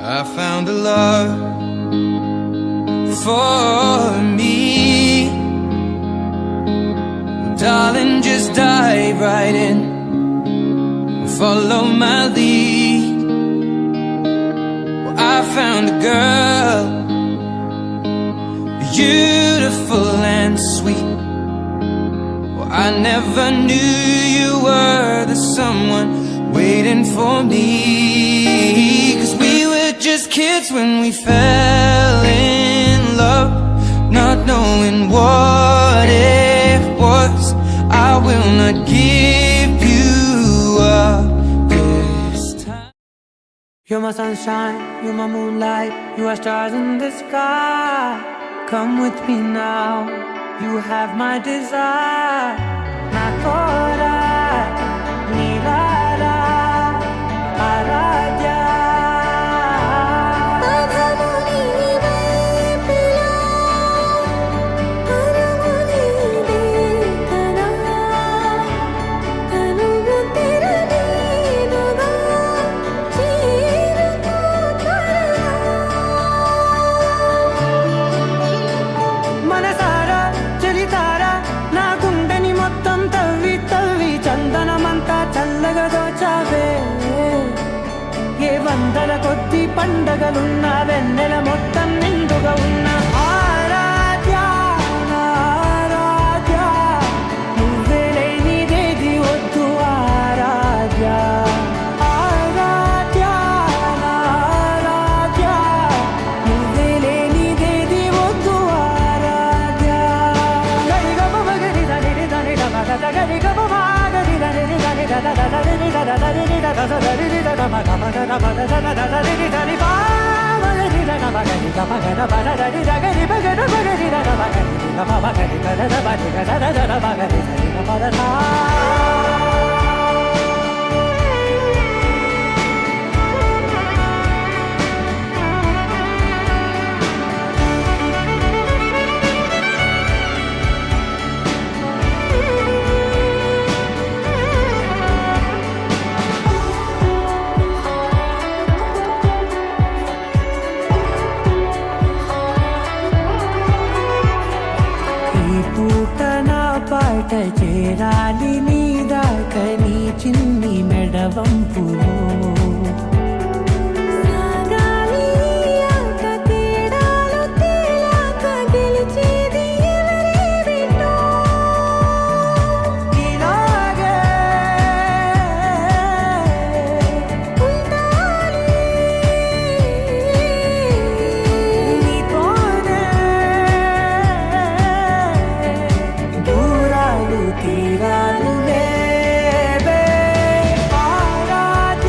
I found a love for me. Darling, just dive right in, follow my lead. Well, I found a girl, beautiful and sweet. Well, I never knew you were the someone waiting for me. 'Cause we were just kids when we fell in love, not knowing what it was. I will not give you up this time. You're my sunshine, you're my moonlight, you are stars in the sky. Come with me now, you have my desire. Nakora, Nirara, Aradya. వందల కొద్ది పండగలున్న వెన్నెల మొత్తం నిండుగా ఉన్న ఆరాధ్య ఆరాధ్య, నువ్వే లేనిదేది వద్దు ఆరాధ్య ఆరాధ్య ఆరాధ్య, నువ్వే లేనిదేది వద్దు ఆరాధ్య. గరిగమ మగరి దని దని డమగ గరిగమ మాగరి దని దని దద దని దద దని దద దని దద మగమ దద మగ దద దని దని బామగరి దద మగరి గమగ బదరి దగరి బగర బగరి దద మగరి గమ మగరి దద బడి దద దద మగరి దని మదన. పాట చేరాలి నీ దాకా నీ చిన్ని మెడవంపులో. తీరాలు లేవే ఆరాధ్య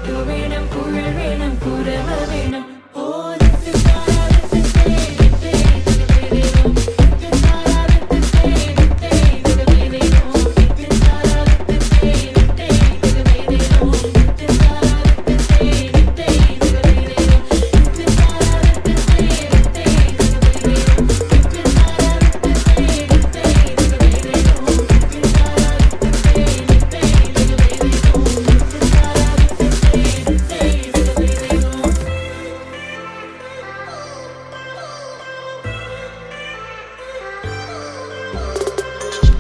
പാട്ടു വേണം കുഴൽ വേണം കുരവ വേണം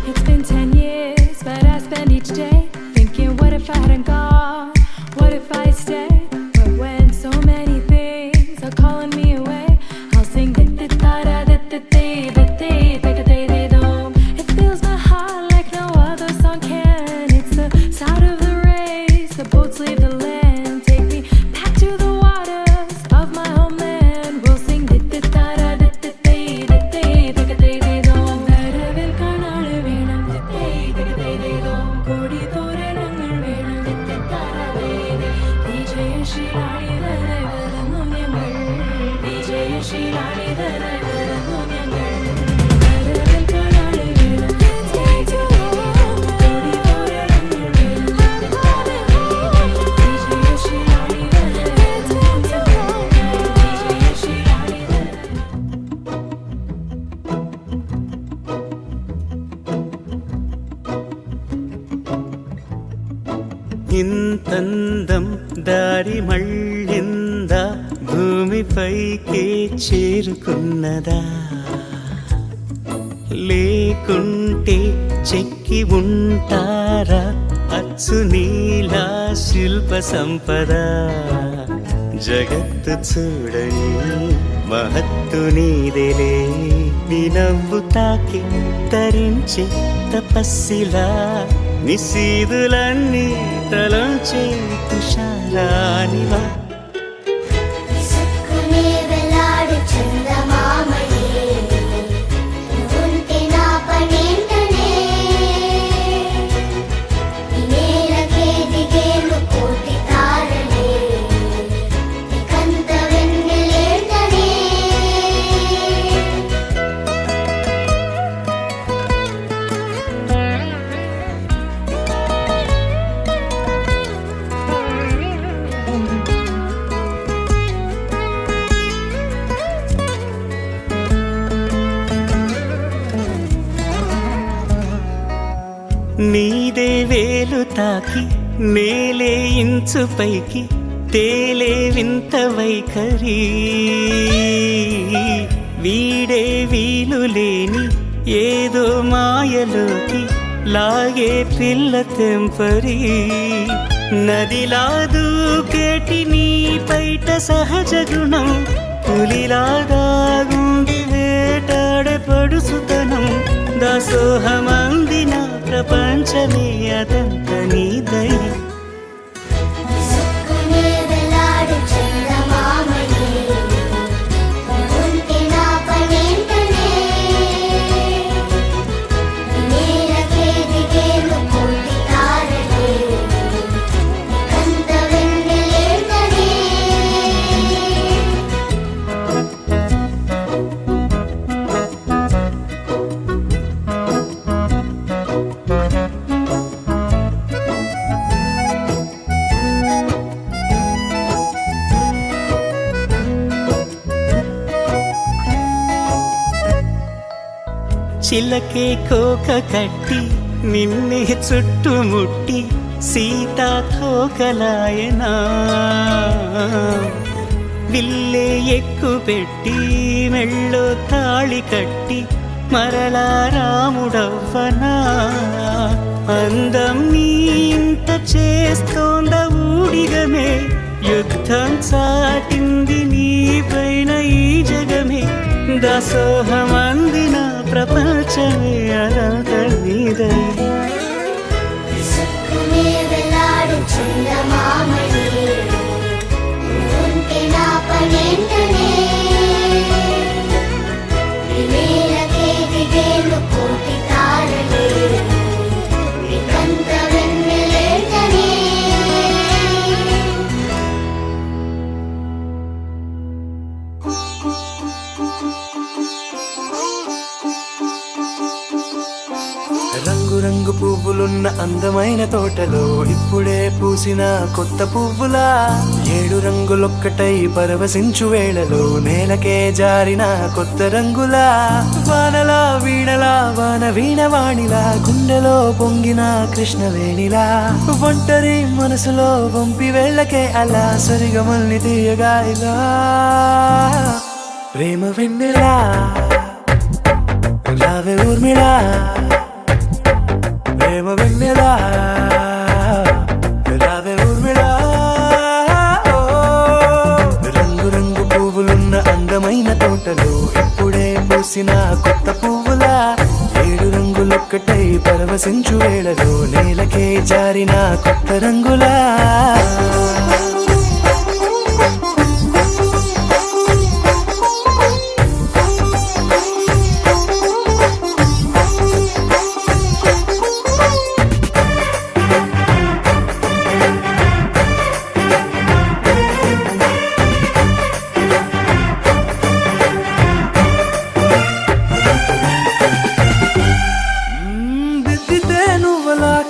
It's been 10 years, but I spend each day thinking, what if I hadn't gone? What if I stayed? But when so many things are calling me away, I'll sing it fills my heart like no other song can. It's the start of the race, the boats leave the land. Take me back to the waters of my homeland. We'll sing ఇంతందం దారి మళ్ళిందా భూమిపైకే చేరుకున్నదా లేకుంటే చెక్కి ఉంటారా అచ్చు నీలా శిల్ప సంపద జగత్తు చూడని మహత్తు నీదేలే నీ నవ్వు తాకి తరించే తపస్సిలా నిశీదులన్నీ తలంచే తుషారానివా నీదే వేలు తాకి నేలే ఇంచు పైకి తేలే వింత వైఖరి వీడే వీలు లేని ఏదో మాయలోకి లాగే పిల్ల తెంపరి నదిలా దూకేటి నీ పైట సహజ గుణం పులిలాగా గుండి వేటాడే పడుసుతనం దాసోహమందిన ప్రపంచమే అదంత నీ దయ చిలకే కోక కట్టి నిన్నే చుట్టుముట్టి సీతాకోకలాయనా విల్లే ఎక్కు పెట్టి మెళ్ళో తాళి కట్టి మరలా రాముడవ్వనా అందం నీ ఇంత చేస్తోంద ఊడిగమే యుద్ధం చాటింది నీ పైన ఈ జగమే దాసోహమందిన ప్రపంచమే అదంత నీదై రంగు రంగు పువ్వులున్న అందమైన తోటలో ఇప్పుడే పూసిన కొత్త పువ్వులా 7 రంగులొక్కటై పరవశించు వేళలో నేలకే జారిన కొత్త రంగులా వానలా వీణలా వాన వీణవాణిలా గుండెలో పొంగిన కృష్ణవేణిలా ఒంటరి మనసులో వంపి వేళ్ళకే అలా సరిగమల్ని తీయగా ఇలా ప్రేమ వెన్నెలా రావే ఊర్మిళా ప్రేమ వెన్నెలా రావే ఊర్మిళా రంగు రంగు పువ్వులున్న అందమైన తోటలో ఇప్పుడే పూసిన కొత్త పువ్వులా 7 రంగులొక్కటై పరవశించు వేళలో నేలకే జారిన కొత్త రంగులా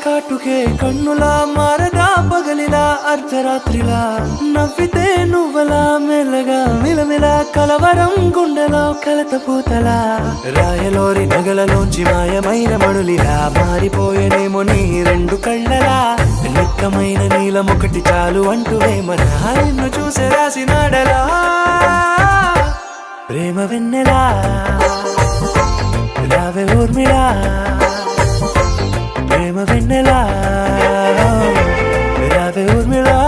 కాటుకే కన్నులా మారగా పగలిలా అర్ధరాత్రిలా నవ్వితే నువ్వలా మెల్లగా మిలమిలా కలవరం గుండెలో కలతపూతలా రాయలోరి నగలలోంచి మాయమైన మణులిలా మారిపోయేనేమో నీ 2 కళ్ళలా నిక్కమైన నీలమొకటి చాలు అంటూ వేమన నిన్ను చూసే రాసినాడలా ప్రేమ వెన్నెలా రావే ఊర్మిళా ప్రేమ వెన్నెలా రావే ఊర్మిళా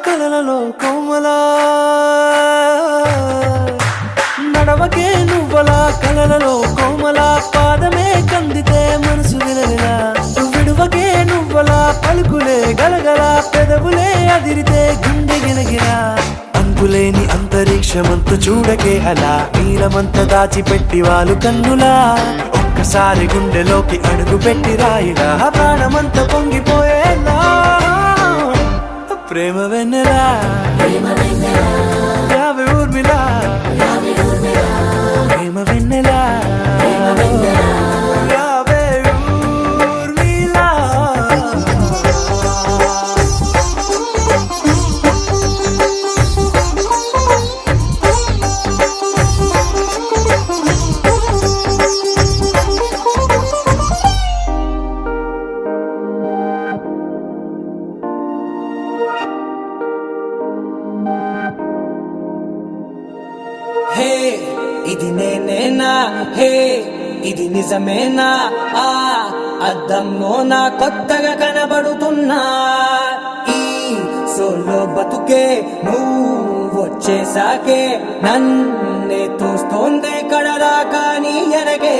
కలలలో కోమలా నడవకే నువ్వలా కలలలో కోమలా పాదమే కందితే మనసు విలవిలా విడువకే నువ్వలా పలుకులే గలగల పెదవులే అదిరితే గుండె గిలగిలా అంతులేని అంతరిక్షమంత చూడకే అలా నీలమంత దాచిపెట్టి వాళ్ళు కన్నులా ఒక్కసారి గుండెలోకి అడుగు పెట్టి రాయిలా ప్రాణమంత పొంగిపోయేలా ప్రేమ వెన్నెలా రావే ఊర్మిళా ప్రేమ వెన్నెలా రావే ఊర్మిళా హే ఇది నేనేనా హే ఇది నిజమేనా ఆ అద్దంలో నా కొత్తగా కనబడుతున్నా ఈ సోలో బతుకే నువ్వు వచ్చేసాకే నన్నే తోస్తోందే కడదాకా నీ ఎనగే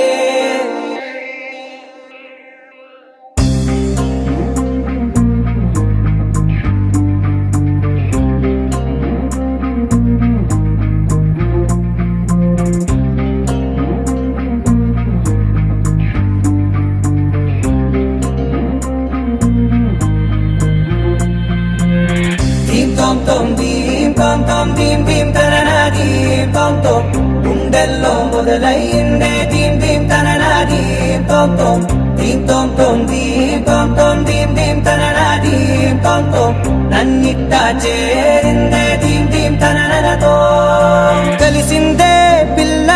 గుండెల్లో మొదలయ్యిందే దీం దీం తననా దీం తోం తోం దీం తోం తోం దీం తోం తోం దీం దీం తననా దీం తోం తోం నన్నిట్టా చేరిందే దీం దీం తననతో కలిసిందే పిల్ల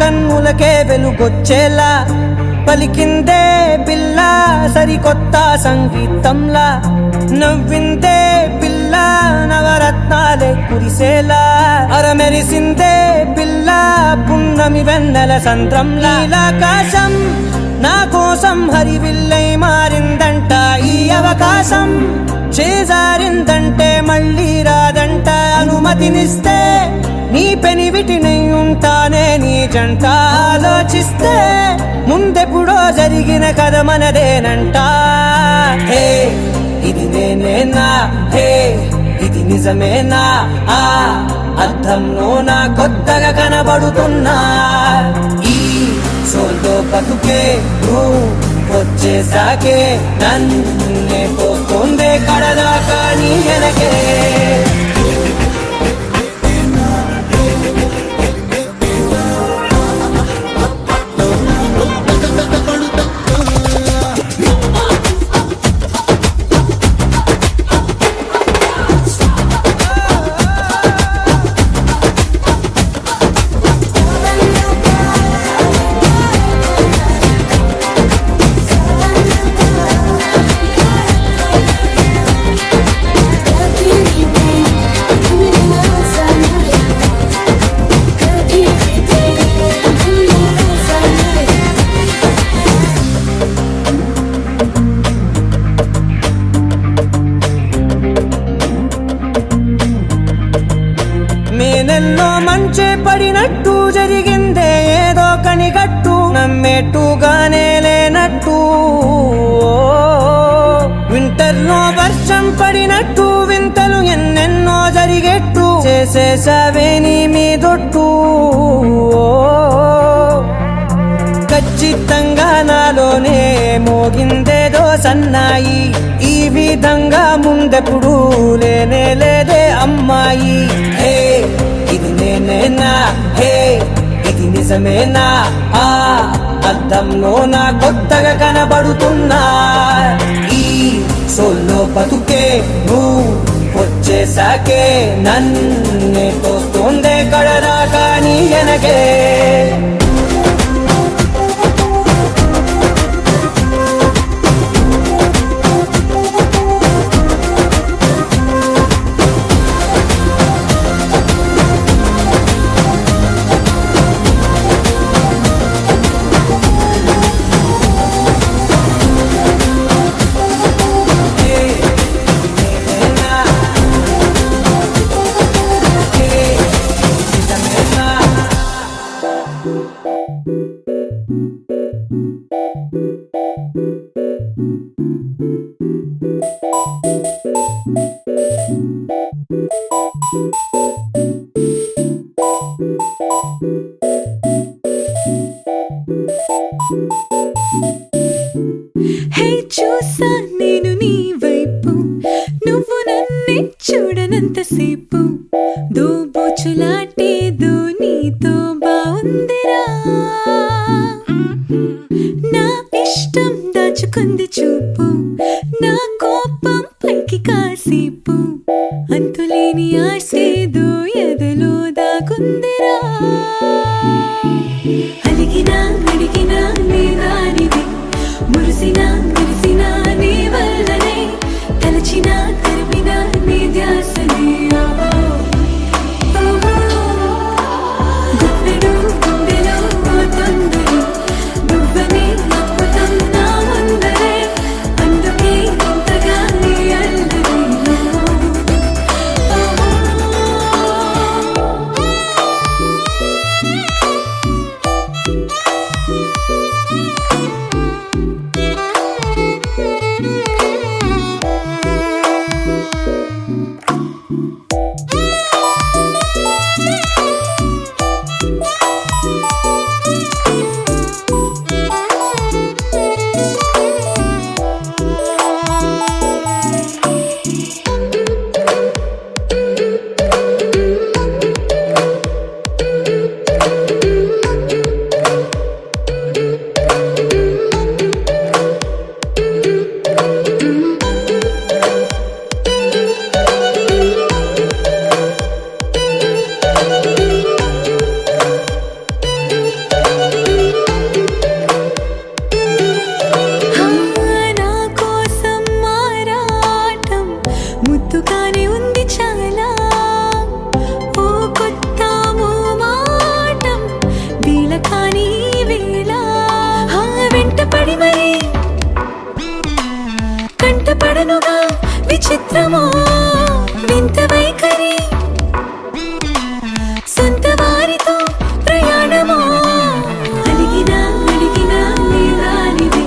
కన్నులకే వెలుగొచ్చేలా పలికిందే పిల్ల సరికొత్త సంగీతంలా నవ్విందే పిల్ల నవరత్నాలే కురిసేలా అరమెరిసిందే పిల్ల పున్నమి వెన్నెల సంద్రంలా నీలాకాశం నా కోసం హరివిల్లై మారిందంట ఈ అవకాశం విశ్వాసం చేజారిందంటే మళ్ళీ రాదంట అనుమతినిస్తే నీ పెనివిటినై ఉంటానే నీ జంట ఆలోచిస్తే ముందెప్పుడో జరిగిన కథ మనదేనంట హే ఇది నేనేనా హే ఇది నిజమేనా ఆ అర్థంలో నా కొత్తగా కనబడుతున్నా ఈ సోలో బతుకే వచ్చేసాకే నన్నే పోతుందే కడదాకా నీ వెనకే నేనెన్నో మంచి పడినట్టు జరిగిందే ఏదో కనిగట్టు నమ్మేట్టుగానే లేనట్టు వింటర్లో వర్షం పడినట్టు వింతలు ఎన్నెన్నో జరిగేట్టు చేసేసావే నీ మీదొట్టు ఖచ్చితంగా నాలోనే మోగిందేదో సన్నాయి ఈ విధంగా ముందెప్పుడు లేనే లేదే అమ్మాయి హే ఇది నేనేనా హే ఇది నిజమేనా ఆ అర్థంలో నా కొత్తగా కనబడుతున్నా ఈ సోలో బతుకే నువ్వు వచ్చేసాకే నన్నే తోస్తుందే కడదాకా నీ వెనకే హే చూసా నేను నీ వైపు నువ్వు నన్నే చూడనంతసేపు దోబోచులాటేదో నీతో బావుందిరా నా ఇష్టం దాచుకుంది చూపు నా కోపం పైకి కాసేపు అంతులేని ఆశేదో ఎదలో దాగుందిరా అలిగినా అడిగినా నీ దారిది మురిసినా మురిసినా నీ వల్లనే తలచినా తరిమినా నీ ధ్యాసనే గుప్పెడు గుండెలో తొందర నువ్వనే అద్భుతం నా ముందరే అందుకే ఇంతగా నీ అల్లరి చూడనుగా విచిత్రమో వింత వైఖరి సొంత వారితో ప్రయాణమో అలిగినా అడిగినా నీ దానిది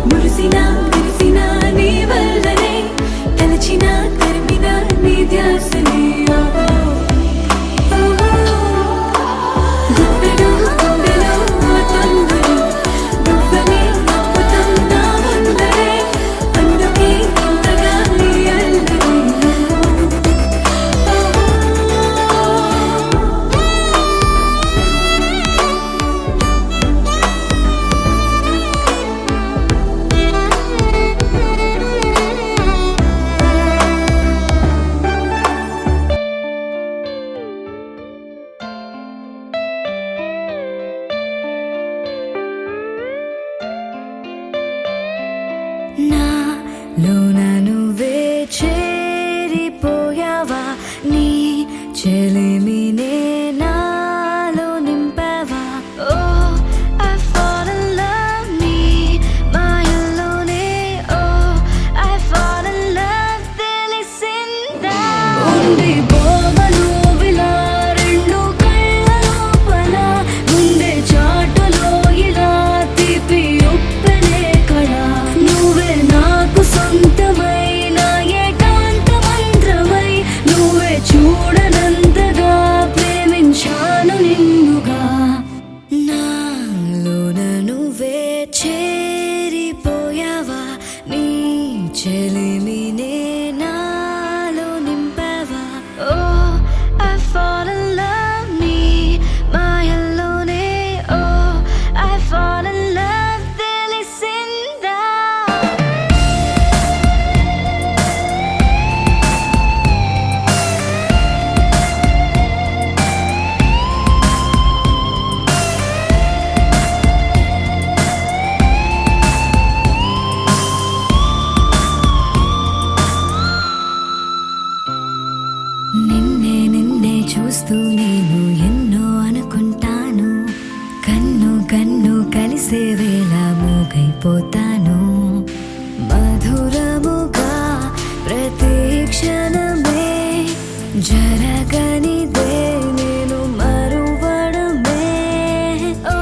మురిసినా మెరిసినా నీ వల్లనే తలచినా తరిమినా నీ ధ్యాసనే గుప్పెడు గుండెలో తొందరి నువ్వనే అద్భుతం నా ముందరే అందుకే ఇంతగా నీ అల్లరి నాలోన నువ్వే చేరిపోయావా నీ చెలిమినే నాలో నింపావా ఓ I fall in love నీ మాయలోనే ఓ I fall in love తెలిసిందా ఉండి పోవను విలా రెండు కళ్ళ లోపల ముందే చాటులో ఇలా తీపి ఉప్పెనే కళ నువ్వే నాకు సొంతమైన ఏకాంత మంత్రమై నువ్వే చూడనంతగా ప్రేమించాను నిన్నుగా నాలోన నువ్వే చేరిపోయావా నీ చెలిమినే నాలో నింపావా ఓ I fall in love నీ మాయల్లోనే ఓ I fall in love తెలిసిందా నిన్నే నిన్నే చూస్తూ నేను ఎన్నో అనుకుంటాను కన్ను కన్ను కలిసే వేళ మూగైపోతాను మధురముగా ప్రతి క్షణమే జరగనిదే నేను మరువడమే ఓ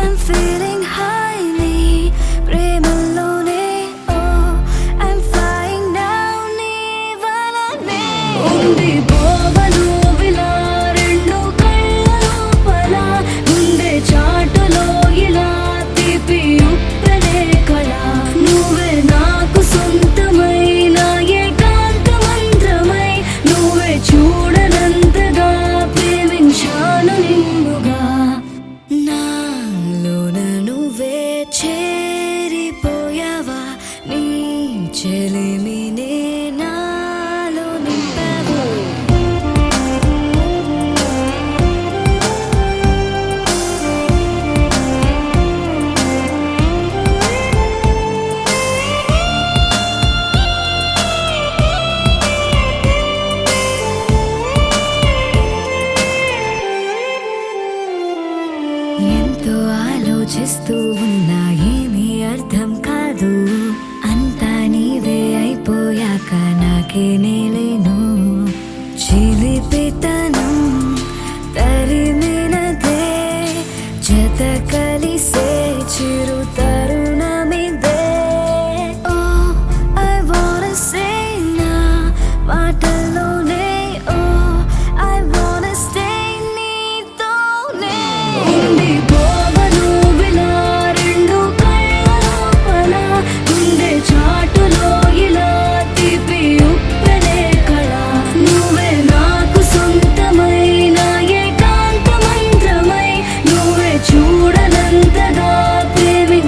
I'm feeling high నీ ప్రేమలోనే ఓ I'm flying now నీ వలనే ఉండి పోవను విలా రెండు కళ్ళ లోపల ముందే చాటులో ఇలా తీపి ఉప్పెనే కళ నువ్వే నాకు సొంతమైన ఏకాంత మంత్రమై నువ్వే చూడనంతగా ప్రేమించాను నిన్నుగా నాలోన నువ్వే చేరిపోయావా నీ చెలిమినే నాలో నింపావా ఎంతో ఆలోచిస్తూ ఉన్నా ఏమీ అర్థం కాదు అంతా నీవే అయిపోయాక నాకే నేలేను చిలిపితనం తరిమినదే జత కలిసే చిరు తరుణమిదే ఓ I wanna say నా మాటల్లోనే ఓ I wanna stay నీతోనే ఉండి పోవను విలా రెండు కళ్ళ లోపల ముందే చాటులో ఇలా తీపి ఉప్పెనే కళ నువ్వే నాకు సొంతమైన ఏకాంత మంత్రమై నువ్వే చూడనంతగా ప్రేమించాను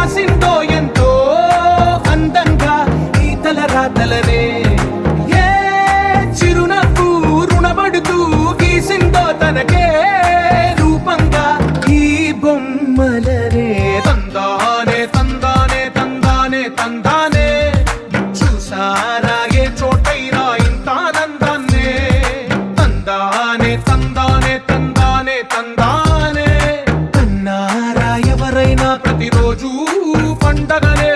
రాసిందో ఎంతో అందంగా ఈ తల రాతలనే ఏ చిరునవ్వు రుణపడుతూ గీసిందో తనకే రూపంగా ఈ బొమ్మలనే తందానే తందానే తందానే తందానే చూసారా ఏ చోటైనా ఇంత ఆనందాన్నే తందానే తందానే తందానే తందానే కన్నారా ఎవరైనా ప్రతిరోజు పండగనే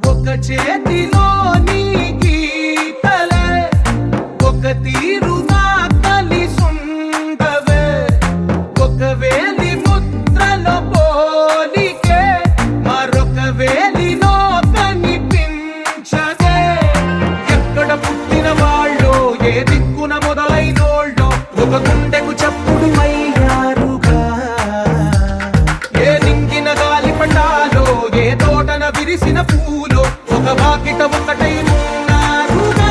ఒక చేతిలో నీ గీతలే ఒక తీరుగా కలిసుండవే ఒక వేలి ముద్రలో పోలికే మరొక వేలిలో కనిపించదే ఎక్కడ పుట్టిన వాళ్ళో ఏ దిక్కున మొదలైనోళ్ళో ఒక గుండెకు చప్పుడు అయ్యారుగా ఏ నింగిన గాలి పటాలో ఏ తోటన విరిసిన పూలో ఒక వాకిట ఒకటై ఉన్నారుగా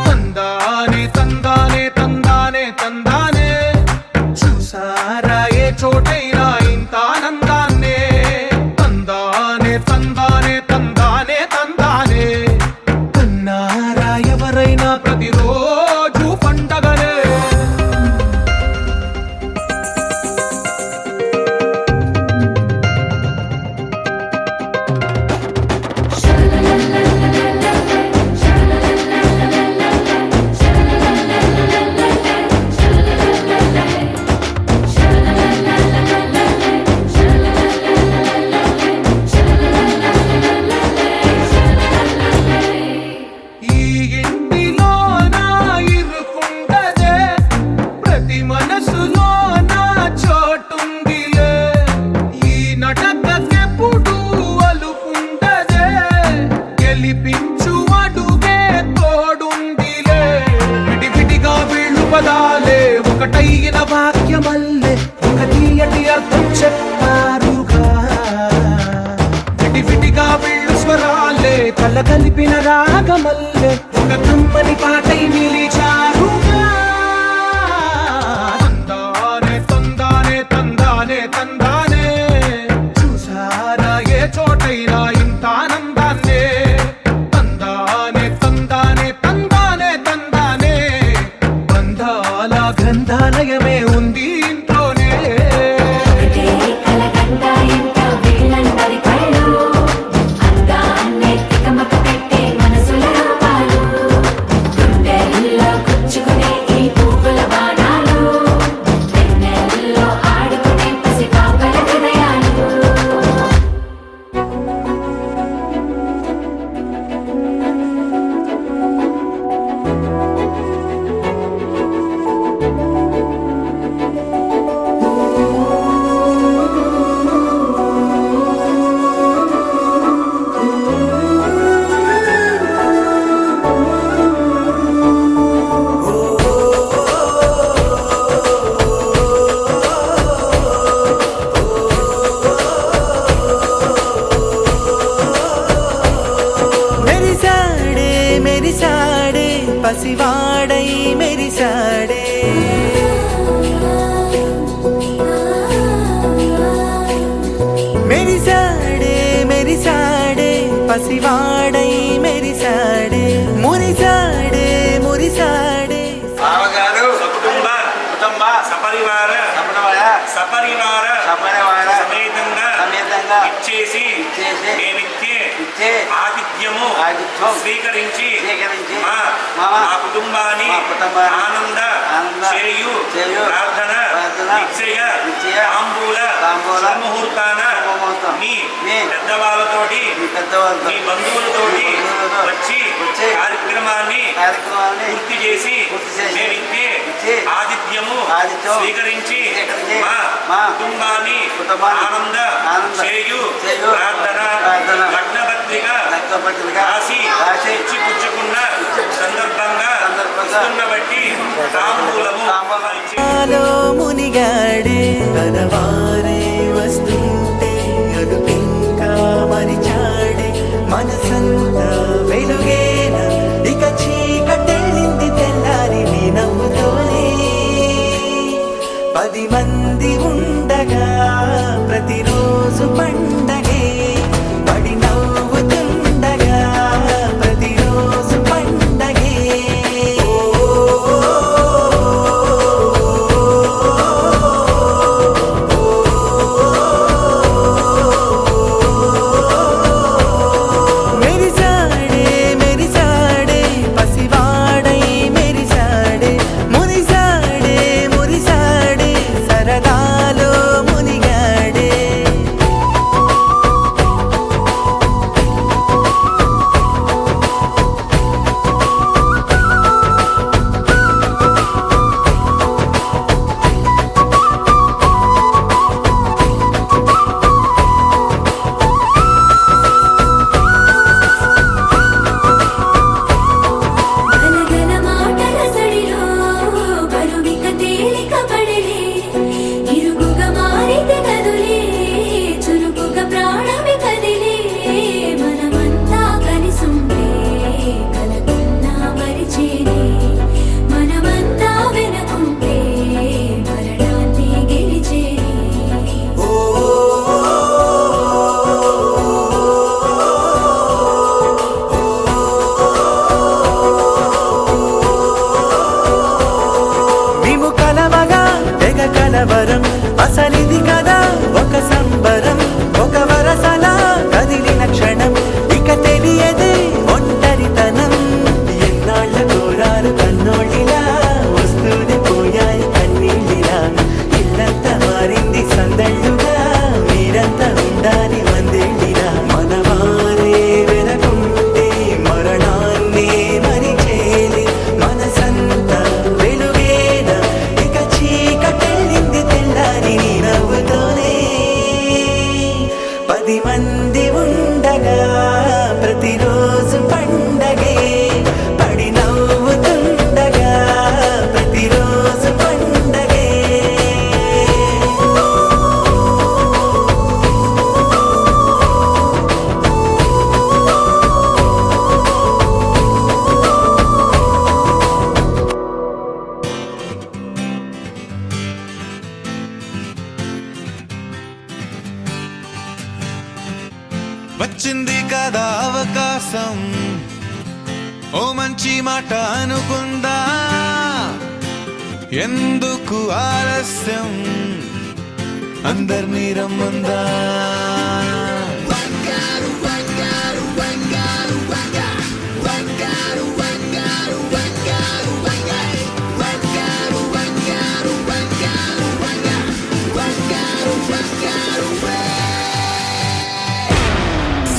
తందానే తందానే తందానే తందానే చూసారా ఏ చోటైనా ఇంత ఆనందాన్నే తందానే తందానే తందానే తందానే కన్నారా ఎవరైనా ప్రతిరోజు పండగనే ఈ ఇంటిలో నా ఇరుకుండదే ప్రతి మనసులో నా చోటుందిలే ఈ నటకెప్పుడు అలుపుండదే గెలిపించు అడుగే తోడుందిలే విడివిడిగా వీళ్ళు పదాలే ఒకటైన వాక్యమల్లే ఒక తీయటి అర్థం చెప్పారుగా విడివిడిగా వీళ్ళు స్వరాలే కల కలిపిన రాగమల్లే ఒక కమ్మని పాటై నిలిచారుగా తందానే తందానే తందానే తందానే చూసారా ఏ చోటైనా ఇంత ఆనందాన్నే తందానే తందానే తందానే తందానే బంధాల గ్రంథాలయమే ఉంది ఇంట్లోనే కలకండ ఎంత వీళ్ళందరి కళ్ళు అందాన్నే తికమక పెట్టే మనసుల రూపాలు గుండెల్లో గుచ్చుకునే ఈ పువ్వుల బాణాలు వెన్నెల్లో ఆడుకునే పసిపాపల హృదయాలు మెరిసాడే మెరిసాడే పసివాడై మెరిసాడే మెరిసాడే మెరిసాడే పసివాడై మెరిసాడే మురిసాడే మురిసాడే బావగారు కుటుంబ సపరివార సపరివార సమేతంగా ఇచ్చేసి మేమిచ్చే ఆతిథ్యము స్వీకరించి మా కుటుంబాన్ని ఆనంద చేయు ప్రార్థన నిశ్చయ తాంబూల ముహూర్తాన మీ పెద్దవాళ్ళతోటి మీ బంధువులతోటి వచ్చి కార్యక్రమాన్ని పూర్తి చేసి మేమిచ్చే ఆతిథ్యము స్వీకరించి మా కుటుంబాన్ని ఆనంద చేయు ప్రార్థన లగ్నపత్రిక రాసి మనవారే వస్తుంటే అదుపింకా మరిచాడే మనసంతా వెలుగేనా ఇక చీకటెళ్ళింది తెల్లారి నీ నవ్వుతోనే 10 మంది ఉండగా ప్రతిరోజు పండగే పడి నవ్వుతుండగా ప్రతిరోజు పండగే మెరిసాడే మెరిసాడే పసివాడై మెరిసాడే మురిసాడే మురిసాడే సరదాలో మునిగాడే గలగల మాటల సడిలో కరువిక తేలిక పడలే ఇరుగుగా మారితే కదులే చురుకుగా ప్రాణమి కదిలే మనమంతా కలిసుంటే కలకున్నా మరిచేనే మనమంతా వెనకుంటే మరణాన్ని గెలిచేనే మేము కలవగా తెగ కలవరం అసలిది కదా ఒక సంబరం ఒక వరసలా కదిలిన క్షణం ఇక తెలియదే ఒంటరితనం ఎన్నాళ్ళ కోరారు కన్నోళ్ళిలా వస్తూనే పోయాయి కన్నీళ్ళిలా ఇల్లంతా మారింది సందళ్ళుగా మీరంతా ఉండాలి వందేళ్ళిలా మనవారే వెనకుంటే మరణాన్ని మరిచేది మనసంతా వెలుగేనా ఇక చీకటెళ్ళింది తెల్లారి నీ నవ్వుతోనే 10 మంది ఉండగా ప్రతిరోజు పండగే పడి నవ్వుతుండగా ప్రతిరోజు పండగే వచ్చింది కదా అవకాశం ఓ మంచి మాట అనుకుందా ఎందుకు ఆలస్యం అందరినీ రమ్మందా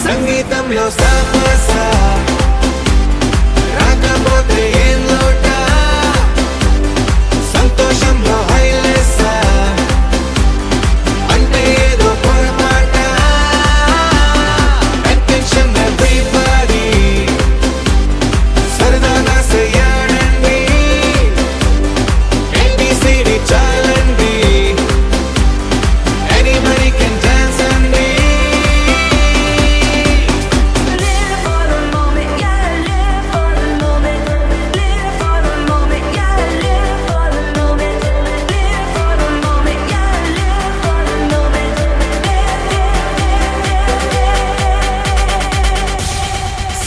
సంగీతంలో సమస్య రాకపోతే ఏం లోట సంతోషంలో హైలెస్స అంటే ఏదో పొరపాట అటెన్షన్ ఎవ్రీబడీ సరదాగా చెయ్యాడండి ABCD చాలండి anybody can dance అండి Live for the moment, yeah, live for the moment. Live for the moment, yeah, live for the moment. Live for the moment, yeah, live for the moment.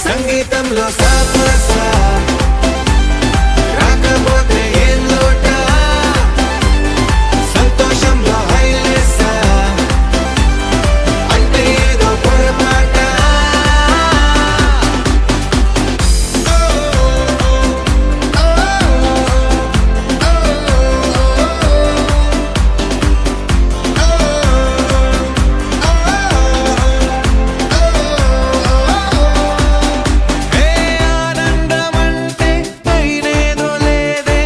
సంగీతంలో సమస్య రాకపోతే ఏం లోట సంతోషంలో హైలెస్స అంటే ఏదో పొరపాట ఏ ఆనందమంటే పైనేదో లేదే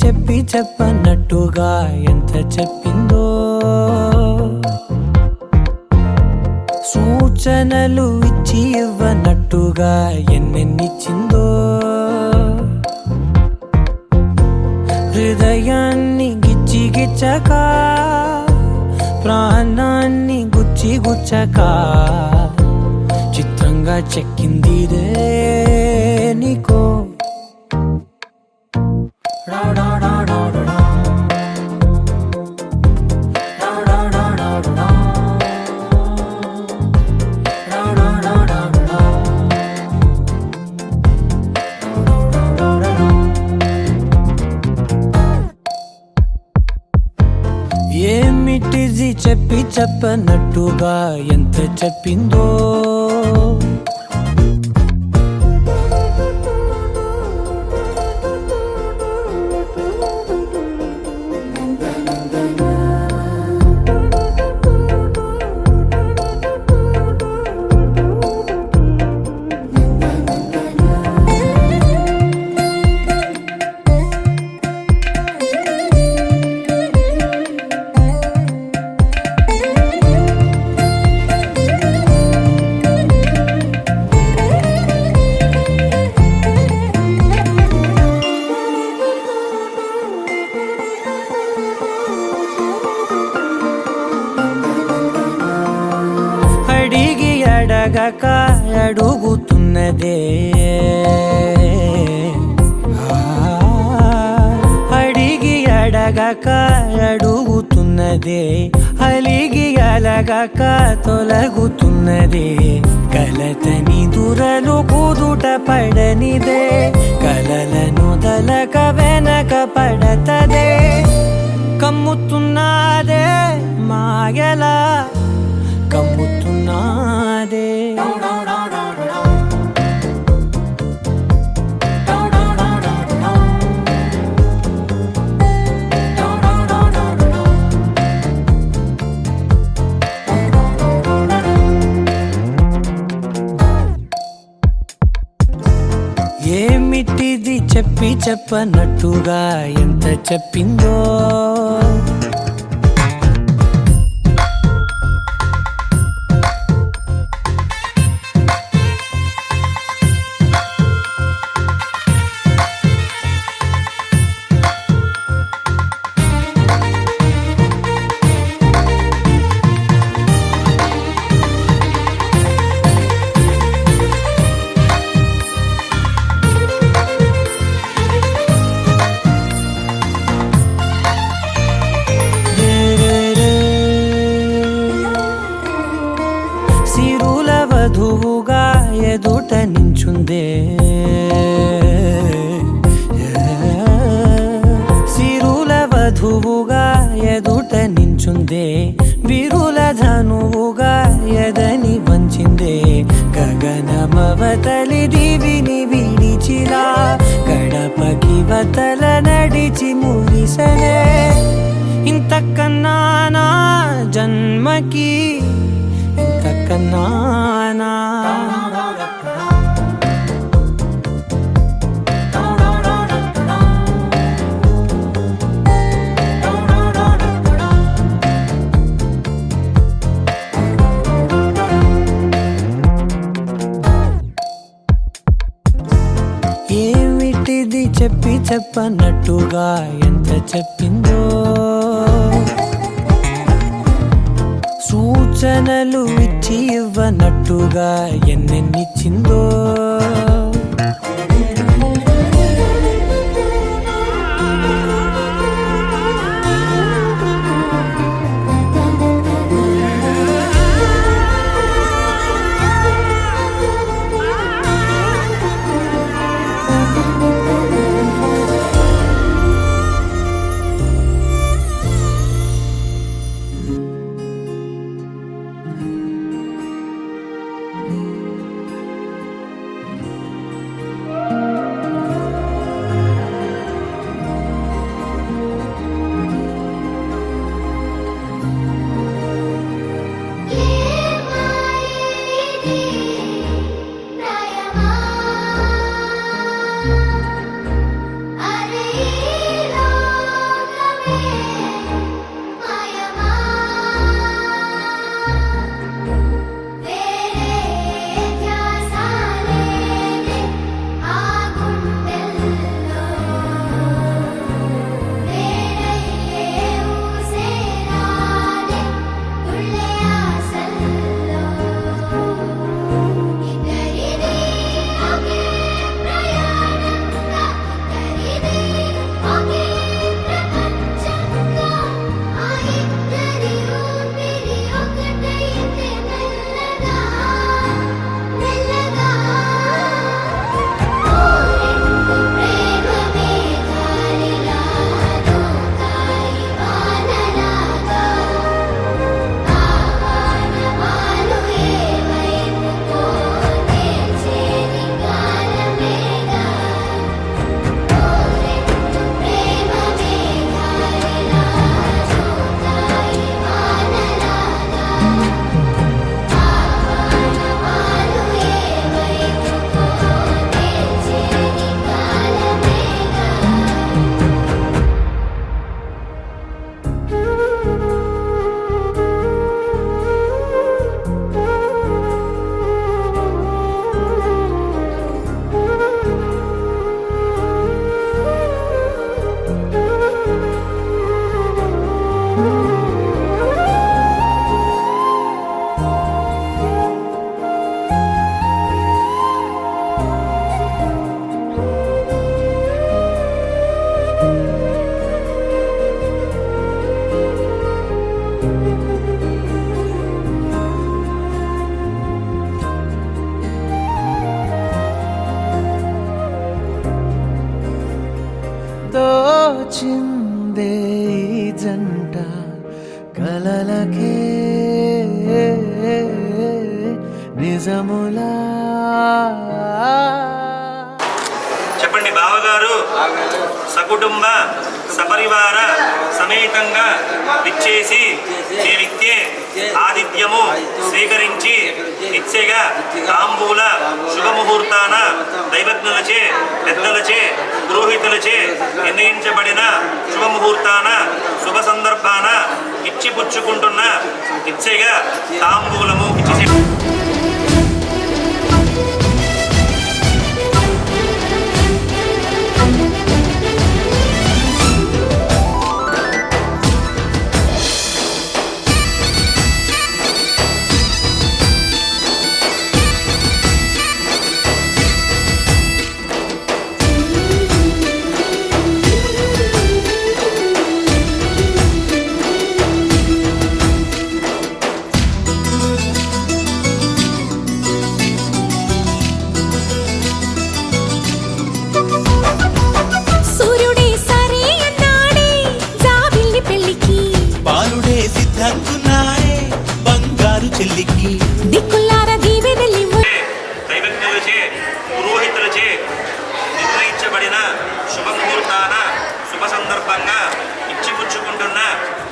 చెప్పి చెప్పనట్టుగా ఎంత చెప్పిందో, సూచనలు ఇచ్చి ఇవ్వనట్టుగా ఎన్నెన్నిచ్చిందో, హృదయాన్ని గిచ్చి గిచ్చక ప్రాణాన్ని గుచ్చి గుచ్చక చిత్రంగా చెక్కిందిదే నీకో. ఏమిటిది చెప్పి చెప్పనట్టుగా ఎంత చెప్పిందో, అడిగి అడగక అడుగుతున్నదే, అడిగి అడగక అడుగుతున్నదే, అలిగి అలగక తొలగుతున్నదే, కలతని దురలు కుదుట పడనిదే, కలలను దలక వెనక పడతదే, కమ్ముతున్నదే మాయలా కమ్ముతున్నదే. ఏమిటిది చెప్పి చెప్పనట్టుగా ఎంత చెప్పిందో, సిరుల వధువుగా ఎదుట నించుందే, సిరుల వధువుగా ఎదుట నించుందే, విరుల ధనువుగా ఎదని వంచిందే, గగనమవతలి దివిని విడిచిలా గడపకి వతల నడిచి మురిసనే, ఇంతకన్నా నా జన్మకి ఇంతకన్నా. ఏమిటిది చెప్పి చెప్పనట్టుగా ఎంత చెప్పిందో, సూచనలు ఇచ్చి ఇవ్వనట్టుగా ఎన్నెన్నిచ్చిందో, తోచిందే ఈ జంట కలలకే నిజములా. చెప్పండి బావగారు సకుటుంబ సపరివార సమేతంగా విచ్చేసి దేవిత్యే ఆతిథ్యము స్వీకరించి నిత్యగా తాంబూల శుభముహూర్తాన దైవజ్ఞులచే పెద్దలచే పురోహితులచే నిర్ణయించబడిన శుభముహూర్తాన శుభ సందర్భాన ఇచ్చి పుచ్చుకుంటున్న నిత్యగా తాంబూలము ఇచ్చి సూర్యుడే సరే అన్నాడే జాబిల్లి పెళ్లికి బాలుడే సిద్ధంగున్నాడే బంగారు చెల్లికి దిక్కులార దీవెనల్లి దైవజ్ఞులచే పురోహితులచే నిర్ణయించబడిన శుభముహూర్తాన శుభ సందర్భంగా ఇచ్చి పుచ్చుకుంటున్న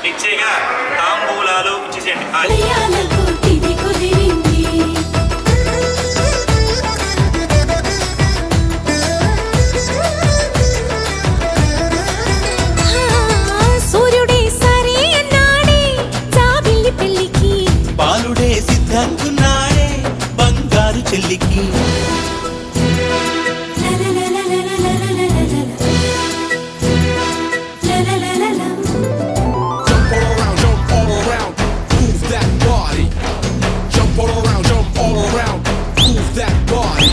నిత్యగా తాంబూలాలు ఇచ్చేసేయండి. కళ్యాణకు తిది కుదిరింది సూర్యుడే సరే అన్నాడే జాబిల్లి పెళ్లికి బాలుడే సిద్ధంగున్నాడే బంగారు చెల్లికి Jump all around, move that body. Jump all around, move that body.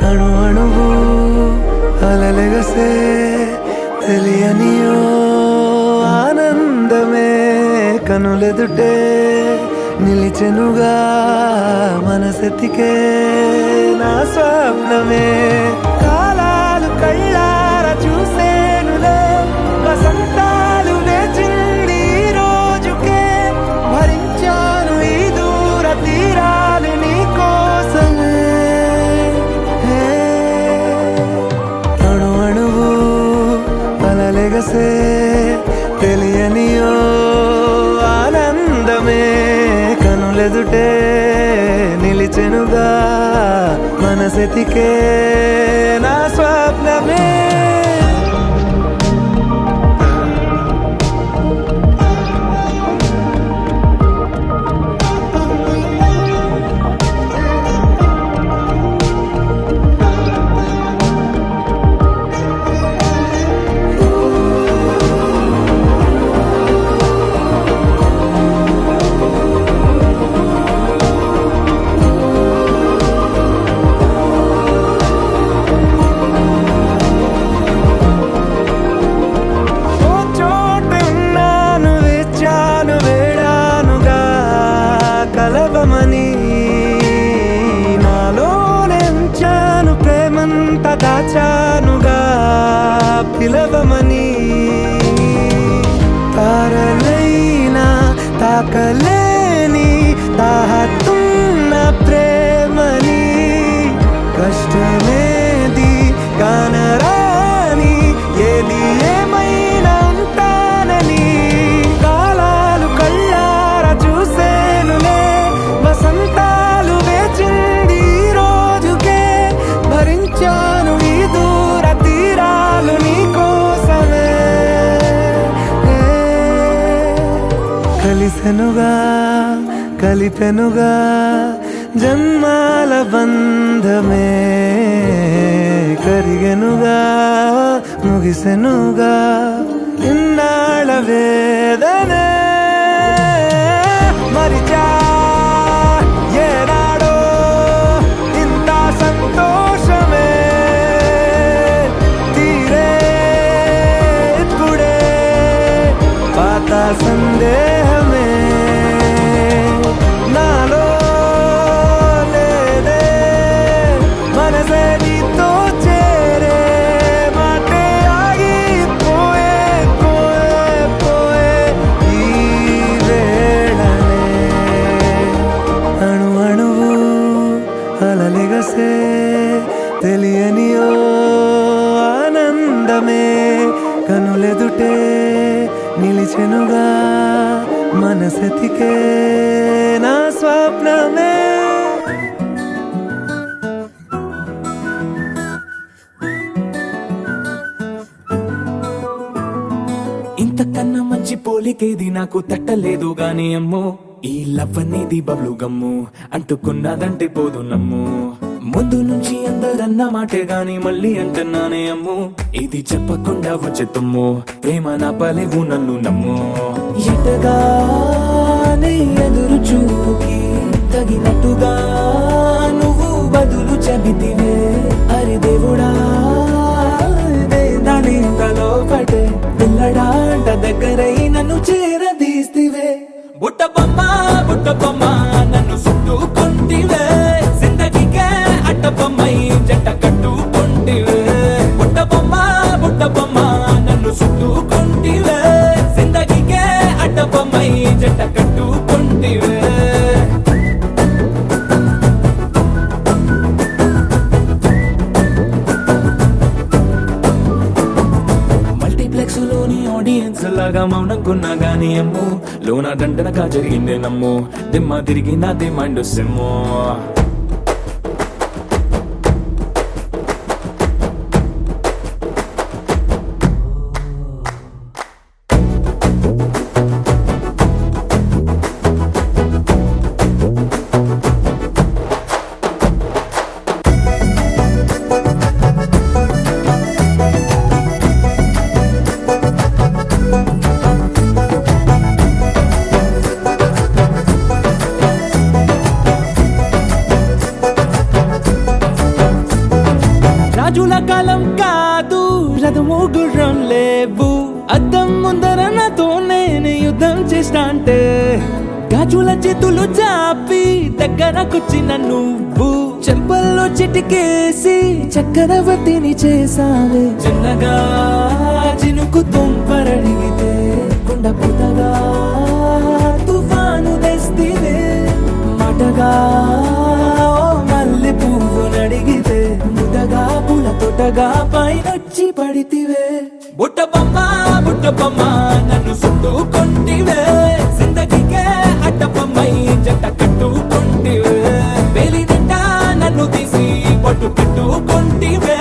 అణు అణువు అలలెగసే తెలియనియో ఆనందమే కనులెదుటే నిలిచెనుగా మనసెతికే నా స్వప్నమే కాలాలు కళ్ళార చూసేనులే వసంతాలు వేచింది ఈ రోజుకే భరించాను ఈ దూర తీరాలు నీ కోసమే అణు అణువు అలలెగసే తెలియనియో ఆనందమే కనులెదుటే నిలిచెనుగా మనసెతికే నా స్వప్నమే ఓ చోటున్నాను వేచాను వేడానుగా కలవమని నాలోనెంచాను ప్రేమంత దాచానుగా పిలవమని తారలైనా తాకలేని తాహతున్న ప్రేమని కష్టమేది కానరాని ఏది ఏమైనా ఉంటానని కాలాలు కళ్ళార చూసేనులే వసంతాలు వేచింది ఈ రోజుకే భరించాను ఈ దూర తీరాలు నీ కోసమే కలిసెనుగా కలిపెనుగా జన్మాల బంధమే కరిగెనుగా ముగిసెనుగా ఇన్నాళ్ళ వేదనే మరిచా ఏనాడో ఇంత సంతోషమే తీరే ఇప్పుడే పాత సందేహమే నాలో లేదే మనసే నీతో చేరే మాటే ఆగిపోయే పోయే పోయే ఈ వేళనే అణు అణువు అలలిగసే తెలియని ఓ ఆనందమే కనులెదుటే నిలిచెనుగా మనసెతికే నా స్వప్నమే ఇంతకన్నా మంచి పోలికేది నాకు తట్టలేదు గాని అమ్మో ఈ లవ్ అనేది బబ్లు గమ్ము అంటుకున్నదంటే పోదు నమ్ము ముందు నుంచి అందరన్న మాటే గాని మళ్ళీ అంటున్నానే అమ్ము ఇది చెప్పకుండా వచ్చే తుమ్ము ప్రేమ నా పలేవు నన్ను నమ్ము ఎటగానే ఎదురు చూకి తగినట్టుగా నువ్వు బదులు చెబితివే అరే దేవుడా దానిలో పడే పిల్లడాంట దగ్గరై నన్ను చేరదీస్తివే బుట్ట బొమ్మ నన్ను చుట్టుకుంటివే జిందగీకే అట్ట బొమ్మై జంట కట్టుకుంటివే బుట్ట బొమ్మ నన్ను చుట్టుకుంటివే జిందగీకే అట్ట బొమ్మై జంట కట్టుకుంటివే మల్టీప్లెక్స్ లోని ఆడియన్స్ లాగా మౌనంకున్నా గానీ అమ్ము లోన దండనగా జరిగిందే నమ్ము దిమ్మ తిరిగి నాది మైండ్ సిమ్ము రాజుల కాలం కాదు రథము గుర్రం లేవు అద్దం ముందర నాతో నేను యుద్ధం చేస్తా అంటే గాజుల చేతులు చాపి దగ్గరకొచ్చిన నువ్వు చెంపల్లో చిటికేసి చక్రవర్తిని చేసావే చిన్నగా చినుకు తుంపరడిగితే కుండ పుతగా తుఫాను తెస్తివే మాటగా మల్లె పువ్వు నడిగితే ముదగా పుల తొటగా పైనొచ్చి పడితివే బుట్ట బొమ్మ నన్ను చుట్టుకుంటివే జిందగీకే అట్ట బొమ్మై జంట కట్టుకుంటివే వేలి నిండా నన్ను తీసి పట్టు కట్టుకుంటివే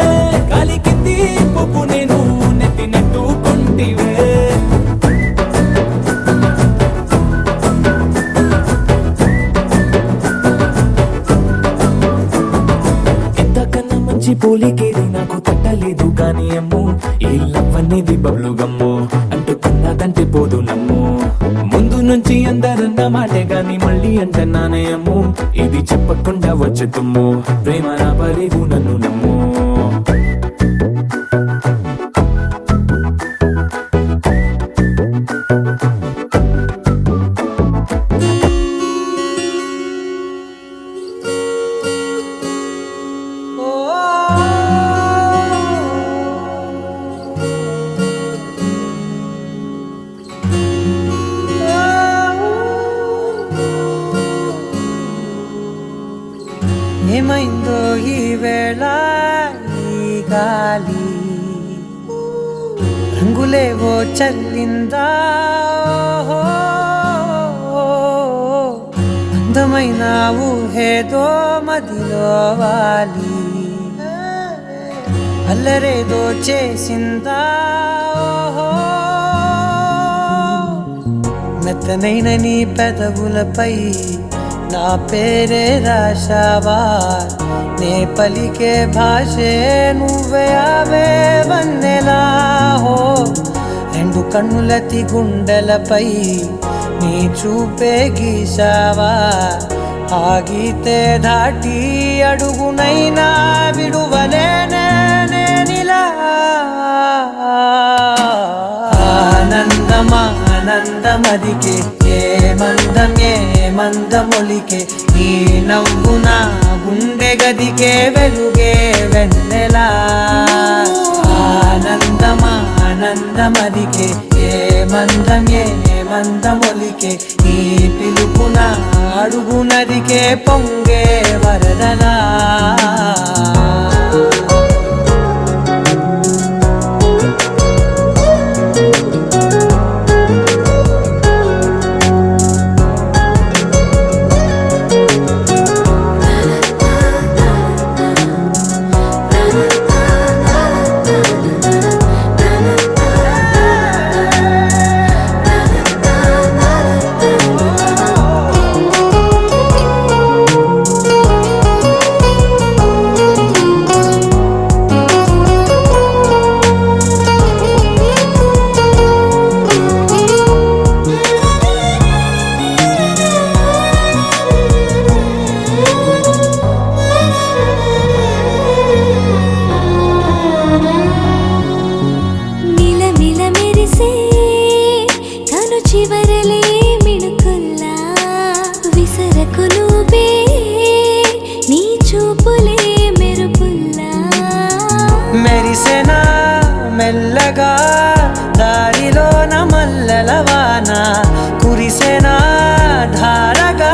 కాలి కింది పువ్వు నేను నెత్తినట్టుకుంటివే ఎంతకన్నా మంచి పోలికేది నాకు తట్టలేదు కానీ అమ్ము ఈ లవ్ అనేది బబ్లు గమ్ము అంటుకున్నదంటే పోదు నమ్ము ముందు నుంచి అందరన్న మాటే గాని మళ్ళీ అంటున్నానే అమ్ము ఇది చెప్పకుండా వచ్చే తుమ్ము ప్రేమ నా పలేవు నన్ను నమ్ము ఏమైందో ఈ వేళ ఈ గాలి రంగులేవో చల్లిందా అందమైన ఊహేదో మదిలో వాలి అల్లరేదో చేసిందా మెత్తనైన నీ పెదవులపై నా పేరే రాశావా నే పలికే భాషే నువ్వే అవే వన్నెలా హో రెండు కన్నులతి గుండెలపై నీ చూపే గీసావా ఆగితే దాటి అడుగునైనా విడువలేనే నేనిలా ఆనందమదికే ఏ మందమొలికే నీ నవ్వు నా గుండె గదికే వెలుగే వెన్నెలా ఆనందమదికే ఏ మందమొలికే నీ పిలుపున అడుగు నదికే పొంగే వరదలా మెరిసెనా మెల్లగా దారిలోన మల్లెలవాన కురిసెనా ధారగా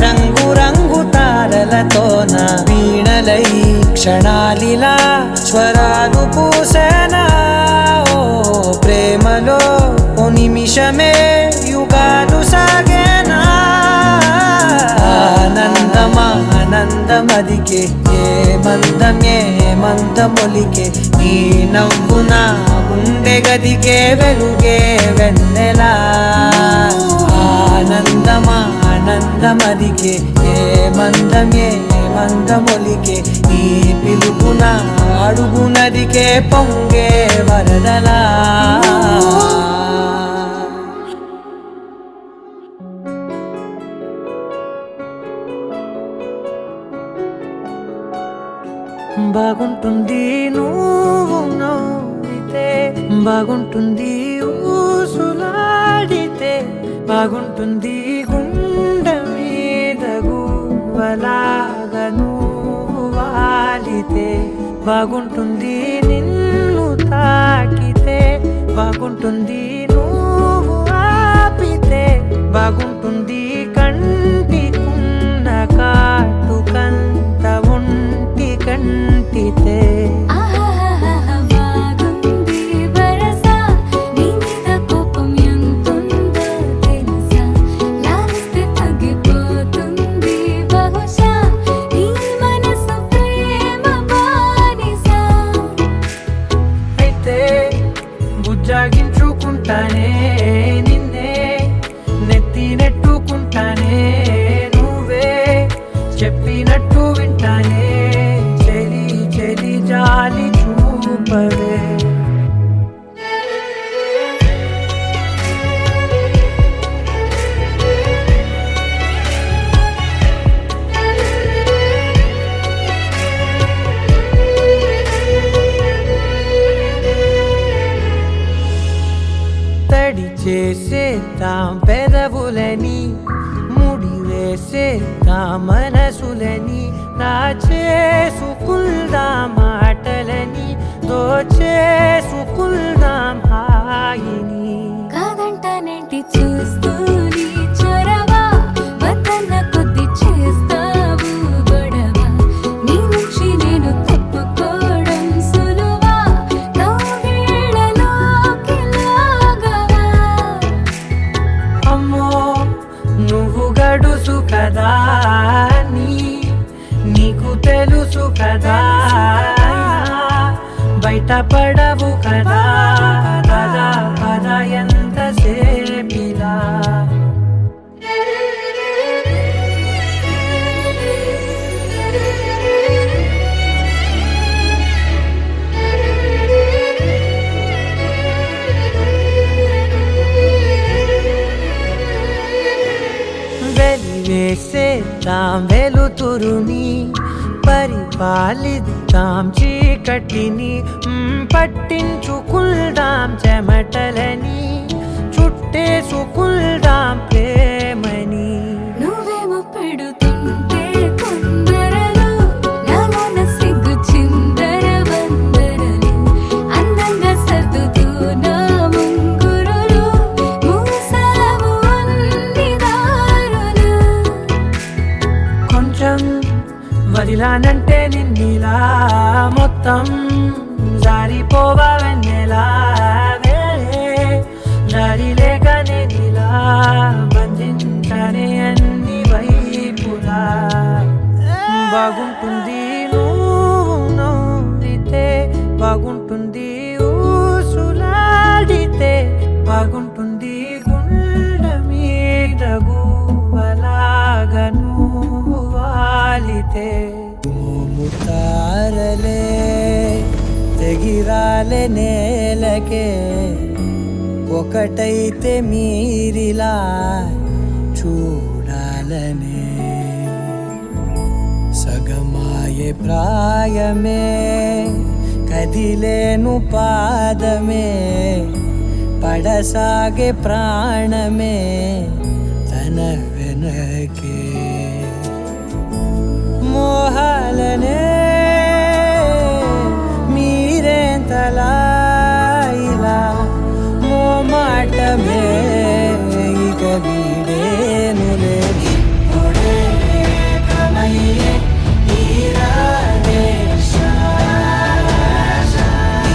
రంగు తారలతోన వీణలై క్షణాలిలా స్వరాలు పూసేనా ఓ ప్రేమలో ఓ నిమిషమే యుగాలు సాగేనా ఆనందమదికే ఏ మందమొలికే నీ నవ్వు నా గుండె గదికే వెలుగే వెన్నెలా ఆనందమదికే ఏ మందమొలికే నీ పిలుపున అడుగు నదికే పొంగే వరదలా బాగుంటుంది నువ్వు నవ్వితే బాగుంటుంది ఊసులాడితే బాగుంటుంది గుండె మీద గువ్వలాగా నువ్వు వాలితే బాగుంటుంది నిన్ను తాకితే బాగుంటుంది నువ్వు ఆపితే బాగుంటుంది కంటికున్న కాటుకంత ఒంటి కంటితే బుజ్జాగించుకుంటానే నిన్నే నెత్తి నెట్టుకుంటానే నువ్వే చెప్పినట్టు వింటానే చెలి జాలి చూపవే తడి చేసేద్దాం పెదవులని ముడి వేసేద్దాం మనసులని దాచేసుకుందాం మాటలని దోచేసుకుందాం హాయిని కాదంటానేంటి చూస్తూని చొరవ వద్దన్న కొద్ది చేస్తావు గొడవ నీ నుంచి నేను తప్పుకోవడం సులువా నవ్వేళ్ళలోకి లాగవా అమ్మో నువ్వు గడుసు కదా నీకు తెలుసు కదా బయట పడవు కదా పద ఎంతసేపిలా చేసేద్దాం వెలుతురుని, పరిపాలిద్దాం చీకటిని, పట్టించుకుందాం చెమటలని, చుట్టేసుకుందాం ప్రేమని. నువ్వేమో పెడుతుంటే కొందరలో నాలోన సిగ్గు చిందర వందరలు, అందంగా సర్దుతూ నా ముంగురులు, మూసావు అన్ని దారులు. కొంచెం వదిలానంటే నిన్నిలా మొత్తం జారిపోవా వెన్నెలా, జారి లేక నేనిలా బంధించనే అన్ని వైపులా. బాగుంటుంది నువ్వు నవ్వితే, బాగుంటుంది ఊసులాడితే, బాగుంటుంది గుండె మీద గువ్వలాగా నువ్వు వాలితే. ముతారలే తెగిరాలే నేలకే, ఒకటైతే మీరిలా చూడాలనే. సగమాయే ప్రాయమే కదిలేను పాదమే, పడసాగే ప్రాణమే తన వెనకే. మోహాలనే మీరేంతలా ఇలా మోమాటమే ఇక వీడేనులే. ఇప్పుడే ఏకమయ్యే ఈరాదేశ,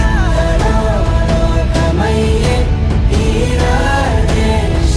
ఇద్దరో లోకమయ్యే ఈరాదేశ.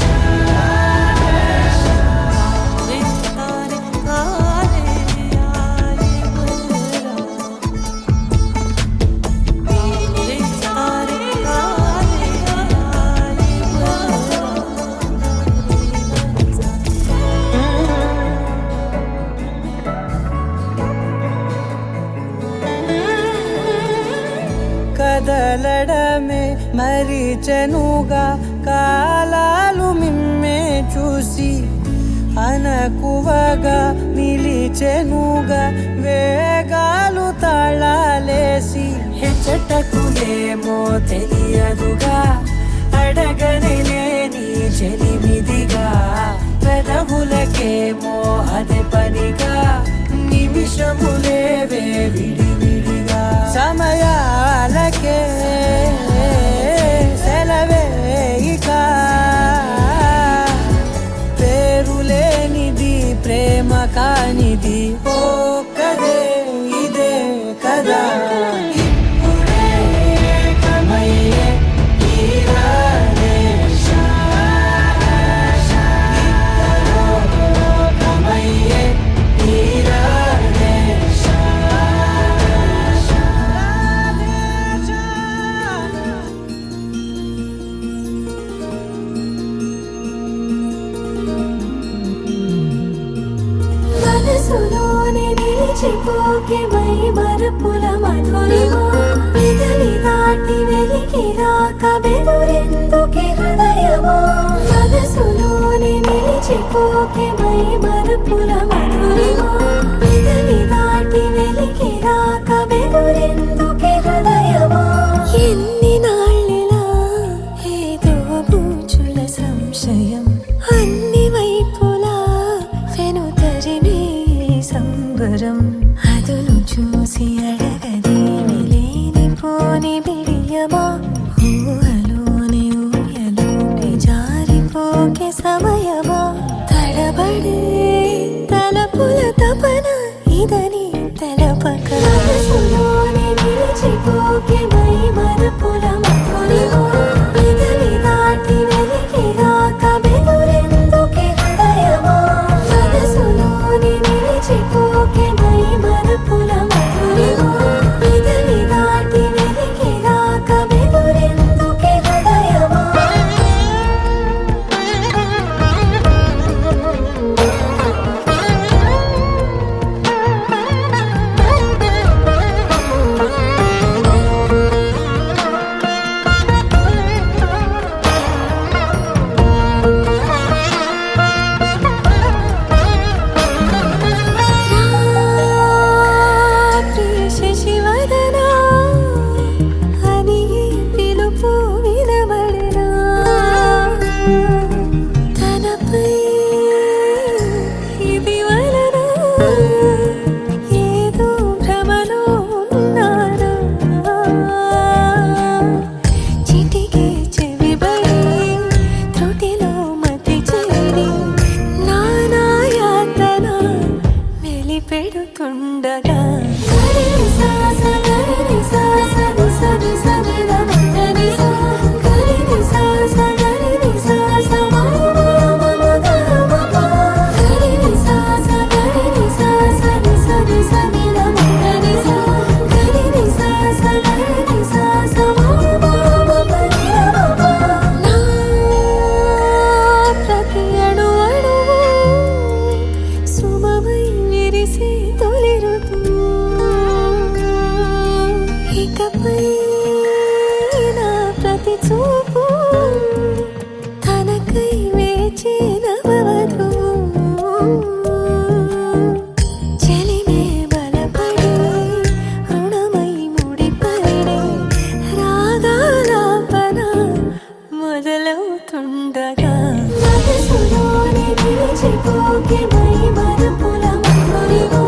కదలడమే మరిచెనుగా కాలాలు మిమ్మే చూసి, అనకువగా నిలిచెనుగా వేగాలు తాళాలేసి. హెచ్చటకులేమో తెలియదుగా అడగనే నీ చెలిమిదిగా, పెదవులకేమో అదే పనిగా నిమిషములేవే విడివిడిగా. సమయాలకే సెలవే ఇక, పేరులేనిది ప్రేమ కానిది ఓ కదే ఇదే కదా. ఇప్పుడే ఏకమయ్యే ఈరాదేశ, ఇద్దరో లోకమయ్యే ఈరాదేశ. మనసులోనే నిలిచిపోకే మై మరపుల మధురిమా, పెదవి దాటి వెలికి రాక బెదురెందుకే హృదయమా. మనసులోనే నిలిచిపోకే మై మరపుల మధురిమా, పెదవి దాటి వెలికి రాక బెదురెందుకే హృదయమా. ఎన్ని నాళ్ళిలా ఏదో బూచుల సంశయం, అన్ని వైపులా వెనుతరినే సంబరం. అదును చూసి అడగదేమి లేనిపోని బిడియమా, ఊహలోని ఊయలోకి జారిపోకే సమయమా. తడబడే తలపుల తపన ఇదని తెలపక, మనసులోనే నిలిచిపోకే మై మరపుల మధురిమా, పెదవి దాటి వెలికి రాక బెదురెందుకే హృదయమా. మనసులోనే నిలిచిపోకే మై మరపుల మధురిమా, పెదవి దాటి వెలికి రాక బెదురెందుకే హృదయమా. ఏదో భ్రమలో ఉన్నానా చిటికే చెవిబడి త్రుటిలో మతి చేరి నానా యాతన వెలిపెడుతుండగా గరి సాస గరి సాస నిస నిద మగరి సా గరి సాస గరి సాస గరి సాస గరి సాస నిస నిద మగరి సా గరి సాస గరి సాస నా ప్రతి అణు అణువు సుమమై విరిసే తొలి ఋతువు ఇకపై నా ప్రతి చూపు తనకై వేచి నవవధువు చెలిమే బలపడి రుణమై ముడిపడి రాగాలాపన మొదలవుతుండగా మనసులోని నిలిచిపోకే మై మరపుల మధురిమా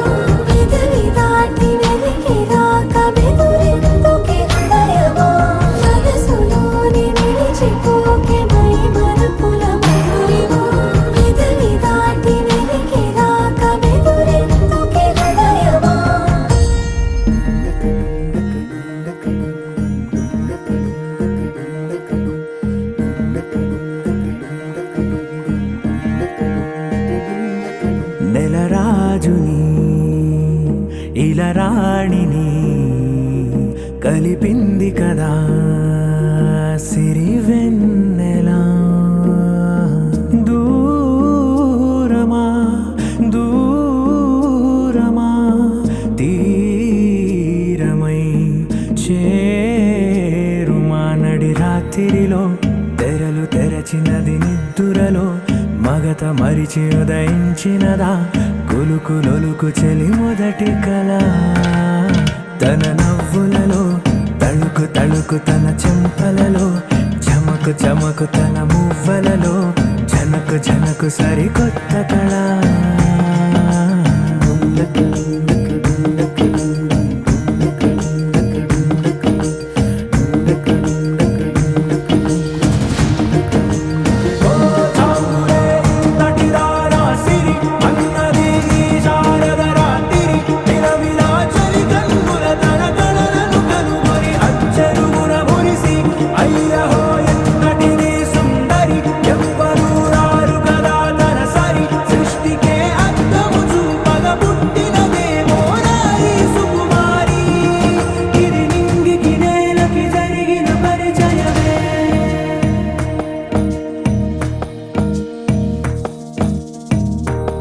పెదవి దాటి వెలికి రాక బెదురెందుకే హృదయమా మనసులోని నిలిచిపోకే మై మరపుల మధురిమా పెదవి దాటి వెలికి రాక బెదురెందుకే హృదయమా నెలరాజుని ఇలరాణిని కలిపింది కదా సిరివెన్నెలా దూరమా దూరమా తీరమై చేరుమా నడి రాత్రిలో తెరలు తెరచినది నిద్దురలో మగత మరిచి ఉదయించినదా కులుకులొలుకు చెలి మొదటి కళ తన నవ్వులలో తళుకు తళుకు తన చెంపలలో చమకు చమకు తన మువ్వలలో జనకు జనకు సరికొత్త కళ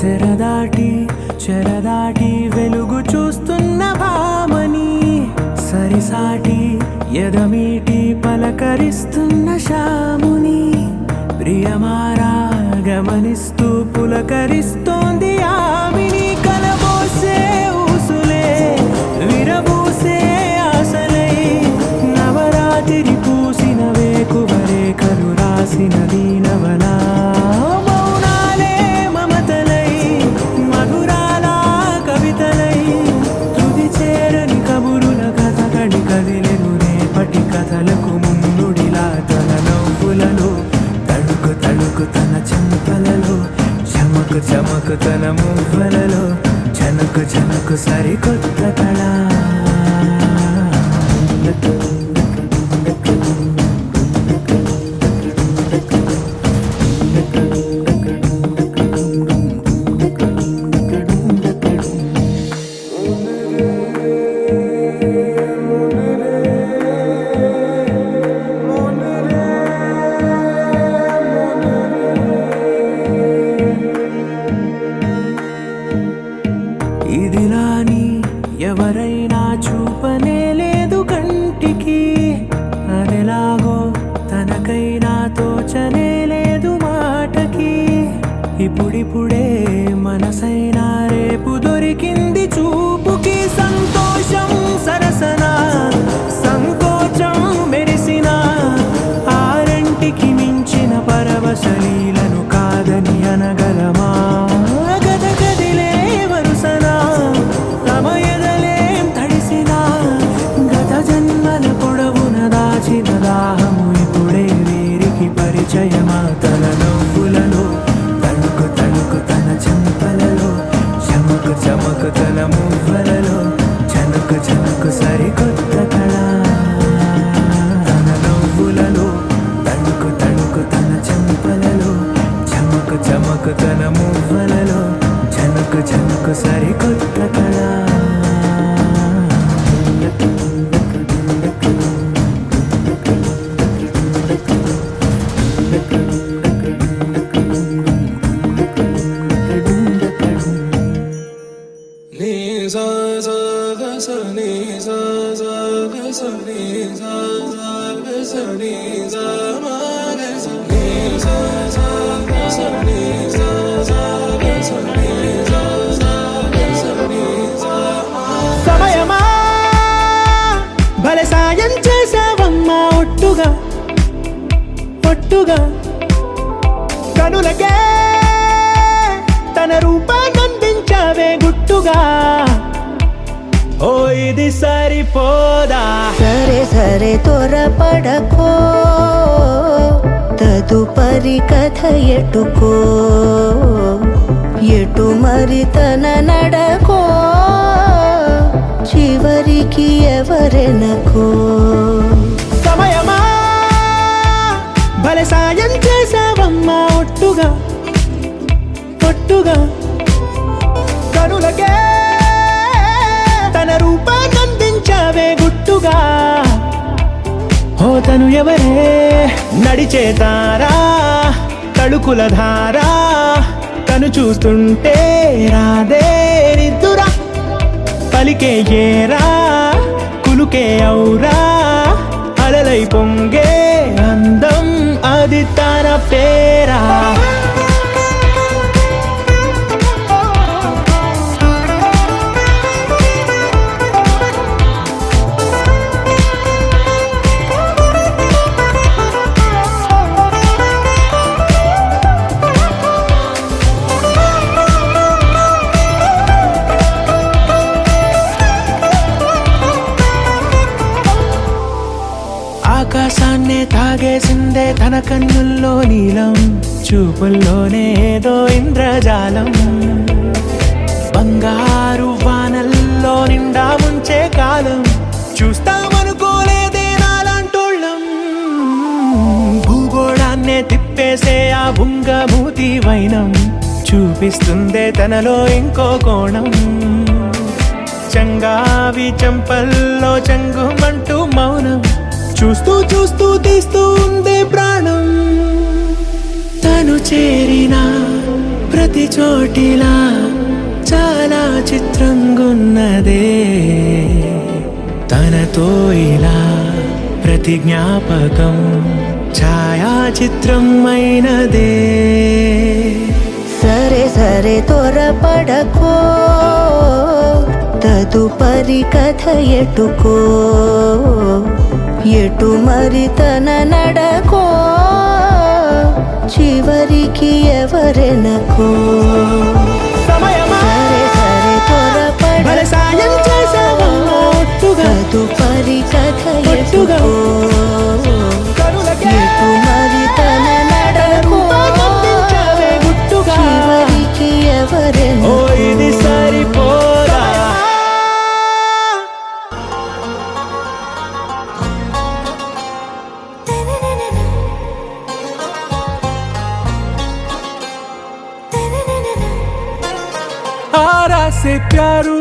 తెరదాటి చెరదాటి వెలుగు చూస్తున్న భామని సరిసాటి ఎదమీటి పలకరిస్తున్న శాముని ప్రియమారా గమనిస్తూ పులకరిస్తోంది ఆవిని కలబోసే ఊసులే విరబూసే ఆశలై నవరాత్రి పూసిన వేకువరే కలు రాసిన దీనవలా మౌనాలే మమతలై మధురాల కవితలై తుది చేరని కబురుల కథ కడి కదిలెను రేపటి కథలకు ముందుడిలా తన నవ్వులలో తడుకు తడుకు తన చెంపలలో చమకు చమకు తన మువ్వలలో జనకు జనకు సరికొత్త కళ ఇదిలాని ఎవరైనా చూపనే లేదు కంటికి అదెలాగో తనకైనా తోచనే లేదు మాటకి ఇప్పుడిప్పుడే మనసైనా రేపు దొరికింది చూపుకి సంతోషం సరసన సంకోచం మెరిసిన ఆరంటికి మించిన పరవశలీలను కాదని అనగలమా గద గదిలే వరుసనా మువ్వలలో జనకు జనకు సరికొత్త కళ సమయమా భలే సాయం చేసావమ్మా ఒట్టుగా ఒట్టుగా కనులకే తన రూపాన్నందించావే గుట్టుగా ఓ ఇది సరిపోదా సరే సరే త్వరపడకో తదుపరి కథ ఎటుకో ఎటు మరి తన నడకో చివరికి ఎవరెనకో సమయమా భలే సాయం చేసావమ్మా ఒట్టుగా ఒట్టుగా కనులకే తన రూపాన్నందించావే గుట్టుగా ఓ తను ఎవరే నడిచే తారా తళుకుల ధారా తను చూస్తుంటే రాదే నిద్దురా పలికే ఏరా కులుకే ఔరా అలలై పొంగే అందం అది తన పేరా ఆకాశాన్నే తాగేసిందే తన కన్నుల్లో నీలం చూపుల్లోనే ఏదో ఇంద్రజాలం బంగారు వానల్లో నిండా ముంచే కాలం చూస్తామనుకోలేదే నాలాంటోళ్ళం భూగోళాన్నే తిప్పేసే ఆ బుంగమూతి వైనం చూపిస్తుందే తనలో ఇంకో కోణం చంగావి చంపల్లో చంగుమంటూ మౌనం చూస్తూ చూస్తూ తీస్తూ ఉందే ప్రాణం తను చేరిన ప్రతి చోటిలా చాలా చిత్రంగున్నదే తనతో ఇలా ప్రతి జ్ఞాపకం ఛాయాచిత్రం అయినదే సరే సరే త్వరపడకో తదుపరి కథ ఎటుకో ఎటు మరి తన నడకో చివరికి ఎవరెనకో సమయమా సరే సరే భలే సాయం చేసావమ్మా ఒట్టుగా తదుపరి కథ ఒట్టుగా ఎటుకో కనులకే ఎటు మరి తన నడకో రూపాన్నందించావే గుట్టుగా చివరికి ఓ ఎవరెనకో ఇది సరిపోదా आरा से प्यारू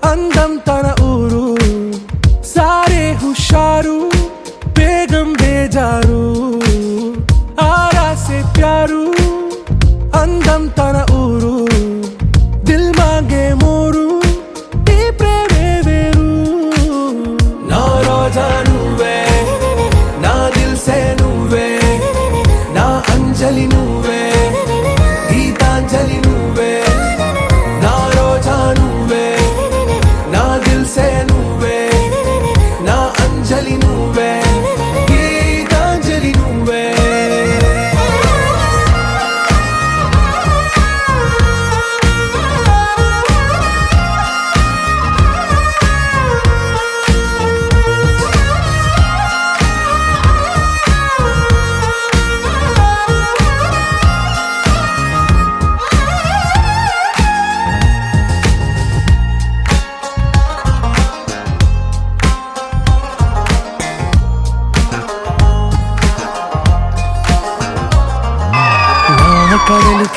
అందం తన ఊరు సారే హుషారు బేగం బేజారు ఆరా సే ప్యారు అందం తన ఊరు దిల్ మాంగే మోరు ఈ ప్రేమే వేరు నా రోజా నువ్వే నా దిల్ సే నువ్వే నా అంజలి నువ్వే గీతాంజలి నువ్వే నా రోజా నువ్వే నా దిల్ సే నువ్వే నా అంజలి నువ్వే గీతాంజలి నువ్వే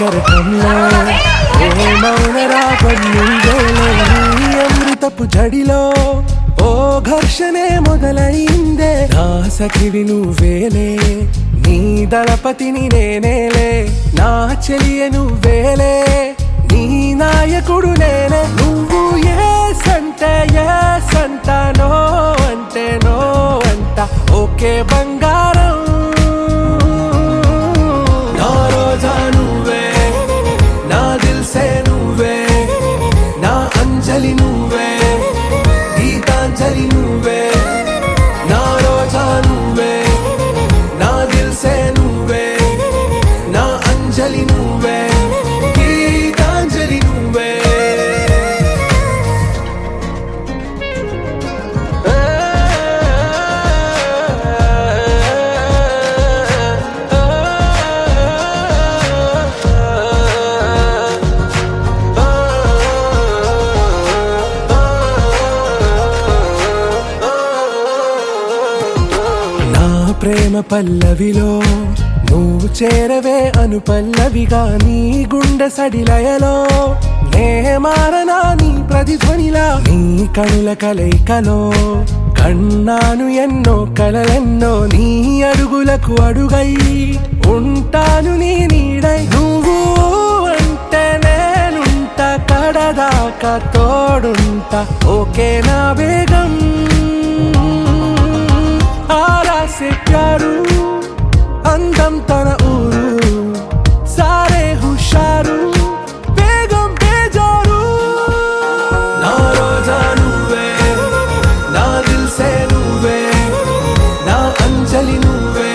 కెరటంలో ఏ మౌన రాగం నువ్వేలే నీ అమృతపు జడిలో ఓ ఘర్షణే మొదలైందే నా సఖివి నువ్వేలే నీ దళపతిని నేనేలే నా చెలియ నువ్వేలే నీ నాయకుడు నేనే నువ్వు ఏ సంట నో అంటే నో అంట ఓకే బంగారం నా రోజా నువ్వే నా దిల్సే నువ్వే నా అంజలి నువ్వే గీతాంజలి నువ్వే నా రోజా నువ్వే నా దిల్సే నువ్వే నా అంజలి నువ్వే గీతాంజలి నువ్వే నా ప్రేమ పల్లవిలో నువ్వు చేరవే అను పల్లవిగా నీ గుండె సడిలయలో నే మారనా నీ ప్రతిధ్వనిలా నీ కనుల కలయికలో కన్నాను ఎన్నో కలలెన్నో నీ అడుగులకు అడుగై ఉంటాను నీ నీడై నువ్వు అంటే నేనుంట కడదాకా తోడుంటా ఓకే నా బేగం आरा से प्यारू అందం తన ఊరు సారే హుషారు బేగం బేజారు నా రోజా నువ్వే నా దిల్సే నువ్వే నా అంజలి నువ్వే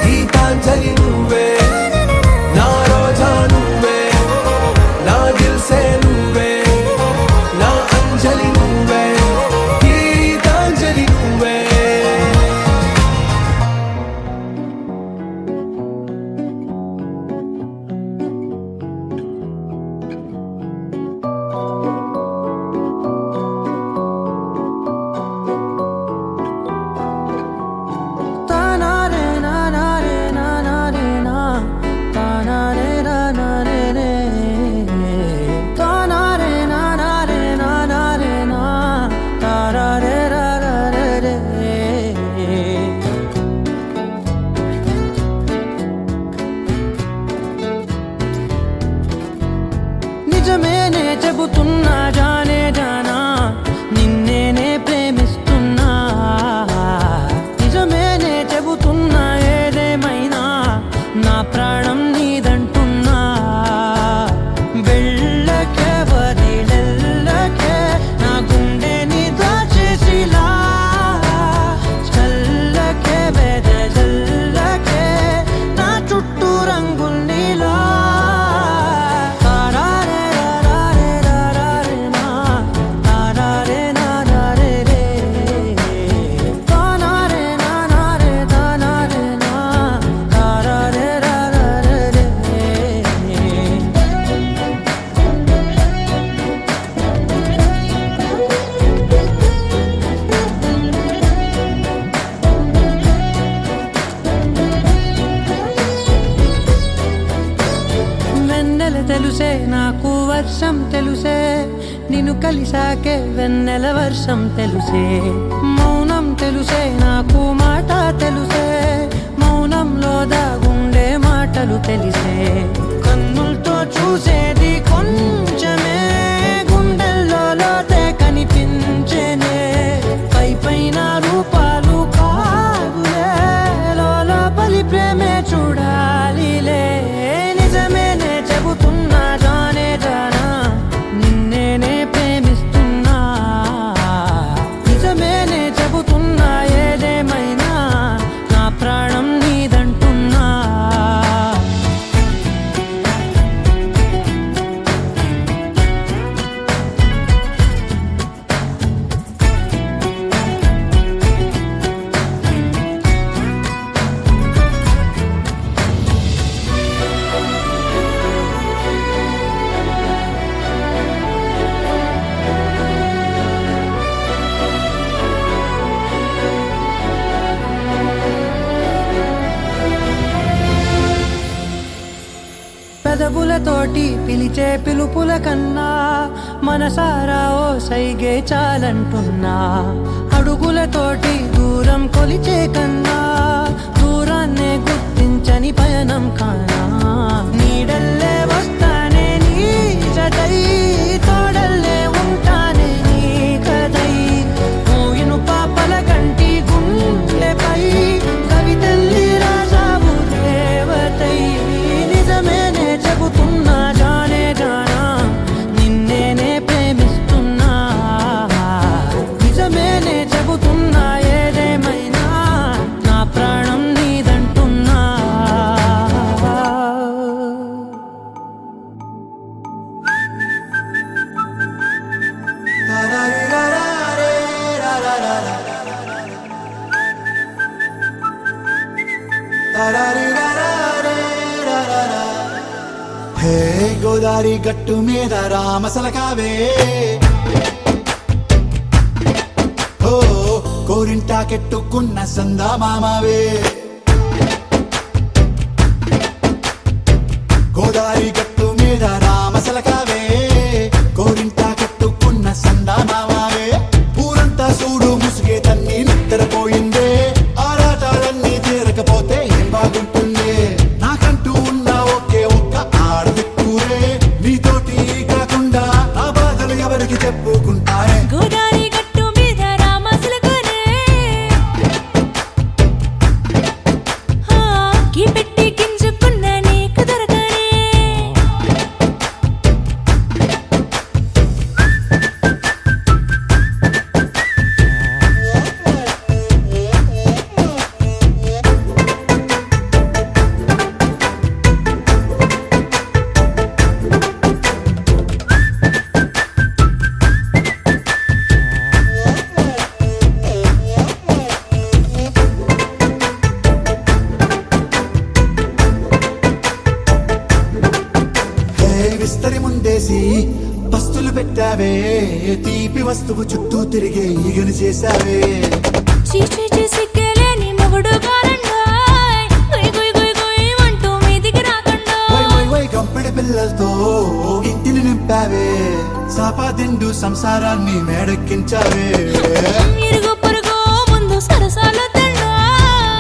గీతాంజలి నువ్వే నా రోజా నువ్వే నా దిల్సే నువ్వే నా అంజలి నువ్వే గీతాంజలి నువ్వే నిజమేనే చెబుతున్నా జానే జానా నిన్నేనే ప్రేమిస్తున్నా నిజమేనే చెబుతున్నా ఏదేమైనా నా ప్రాణం నీదంటున్నా వెళ్ళకే వదిలెల్లకే నా గుండెని దాచేసిలా చల్లకే వెదజల్లకే నా చుట్టూ రంగుల్నిలా వెన్నెల తెలుసే నాకు వర్షం తెలుసే నిన్ను కలిసాకే వెన్నెల వర్షం తెలుసే మౌనం తెలుసే నాకు మాట తెలుసే మౌనంలో దాగుండే మాటలు తెలిసే కన్నులతో చూసేది కొంచెమే గుండెల్లో లోతే కనిపించేనే పై పైన రూపాలు కాదులే లోపలి ప్రేమే చూడాలిలే నిజమేనే చెబుతున్నా జానే జానా నిన్నేనే ప్రేమిస్తున్నా నిజమేనే చెబుతున్నా ఏదేమైనా నా ప్రాణం నీదంటున్నా పెదవులతోటి పిలిచే పిలుపుల కన్నా మనసారా ఓ సైగే చాలంటున్నా అడుగులతోటి దూరం కొలిచే కన్నా దూరాన్నే గుర్తించని పయనం కానా నీడల్లే వస్తానే నీ జతై తోడల్లే ఉంటానే నీ కదై మోయిను పాపల కంటి గుండెపై కవితల్లి రాజావు దేవతై నిజమేనే చెబుతున్నా జానే జానా నిన్నేనే ప్రేమిస్తున్నా నిజమేనే చెబుతున్నా ఏదేమైనా నా ప్రాణం నీదంటున్నా హే గోదారి గట్టు మీద రామసలకావే ఓ కోరింటాకెట్టుకున్న సందా మామావే గోదారి గట్టు మీద రామసలకావే కోరింటాకెట్టుకున్న సందా మామావే ఊరంతా చూడు ముసుగే తన్ని నిద్రపోయిందే ఆరాటాలన్నీ తీరకపోతే ఏం బాగుంటుంది నాకంటూ ఉన్న ఒకే ఒక్క ఆడదిక్కురే నీతోటి కాకుండా ఆ బాధలు ఎవరికి చెప్పుకుంటారే గోదారి గట్టు మీద రామసులకునే కీ పెట్టి గింజుకున్న నీకు దొరకనే విస్తరి ముందేసి పస్తులు పెట్టావే తీపి వస్తువు చుట్టూ తిరిగే ఈగను చేశావే చీచి సిగ్గలేని మొగుడు గారండాయ్ గుయ్ గుయ్ గుయ్ గుయ్ అంటూ మీదికి రాకుండా వై వై వై గంపెడి పిల్లలతో ఇంటిని నింపావే సాపాదిండు సంసారాన్ని మేడెక్కించావే ఇరుగు పొరుగు ముందు సరసాలు తండా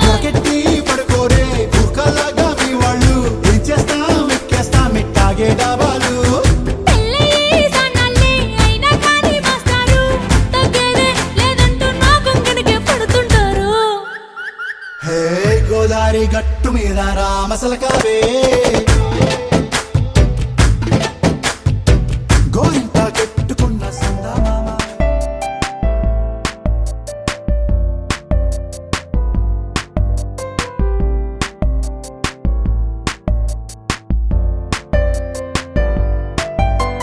నాకెట్టి పడుకోరే కుక్కలాగా మీ వాళ్ళు ఏం చేస్తాం ఎక్కేస్తాం ఇట్టాగే డాబాలు పెళ్ళయి సన్నాల్ని అయినా కానీ మాస్తారు తగ్గేదే లేదంటూ నా కొంకణకి పడుతుంటారు హే గోదారి గట్టు మీద రామసలకావే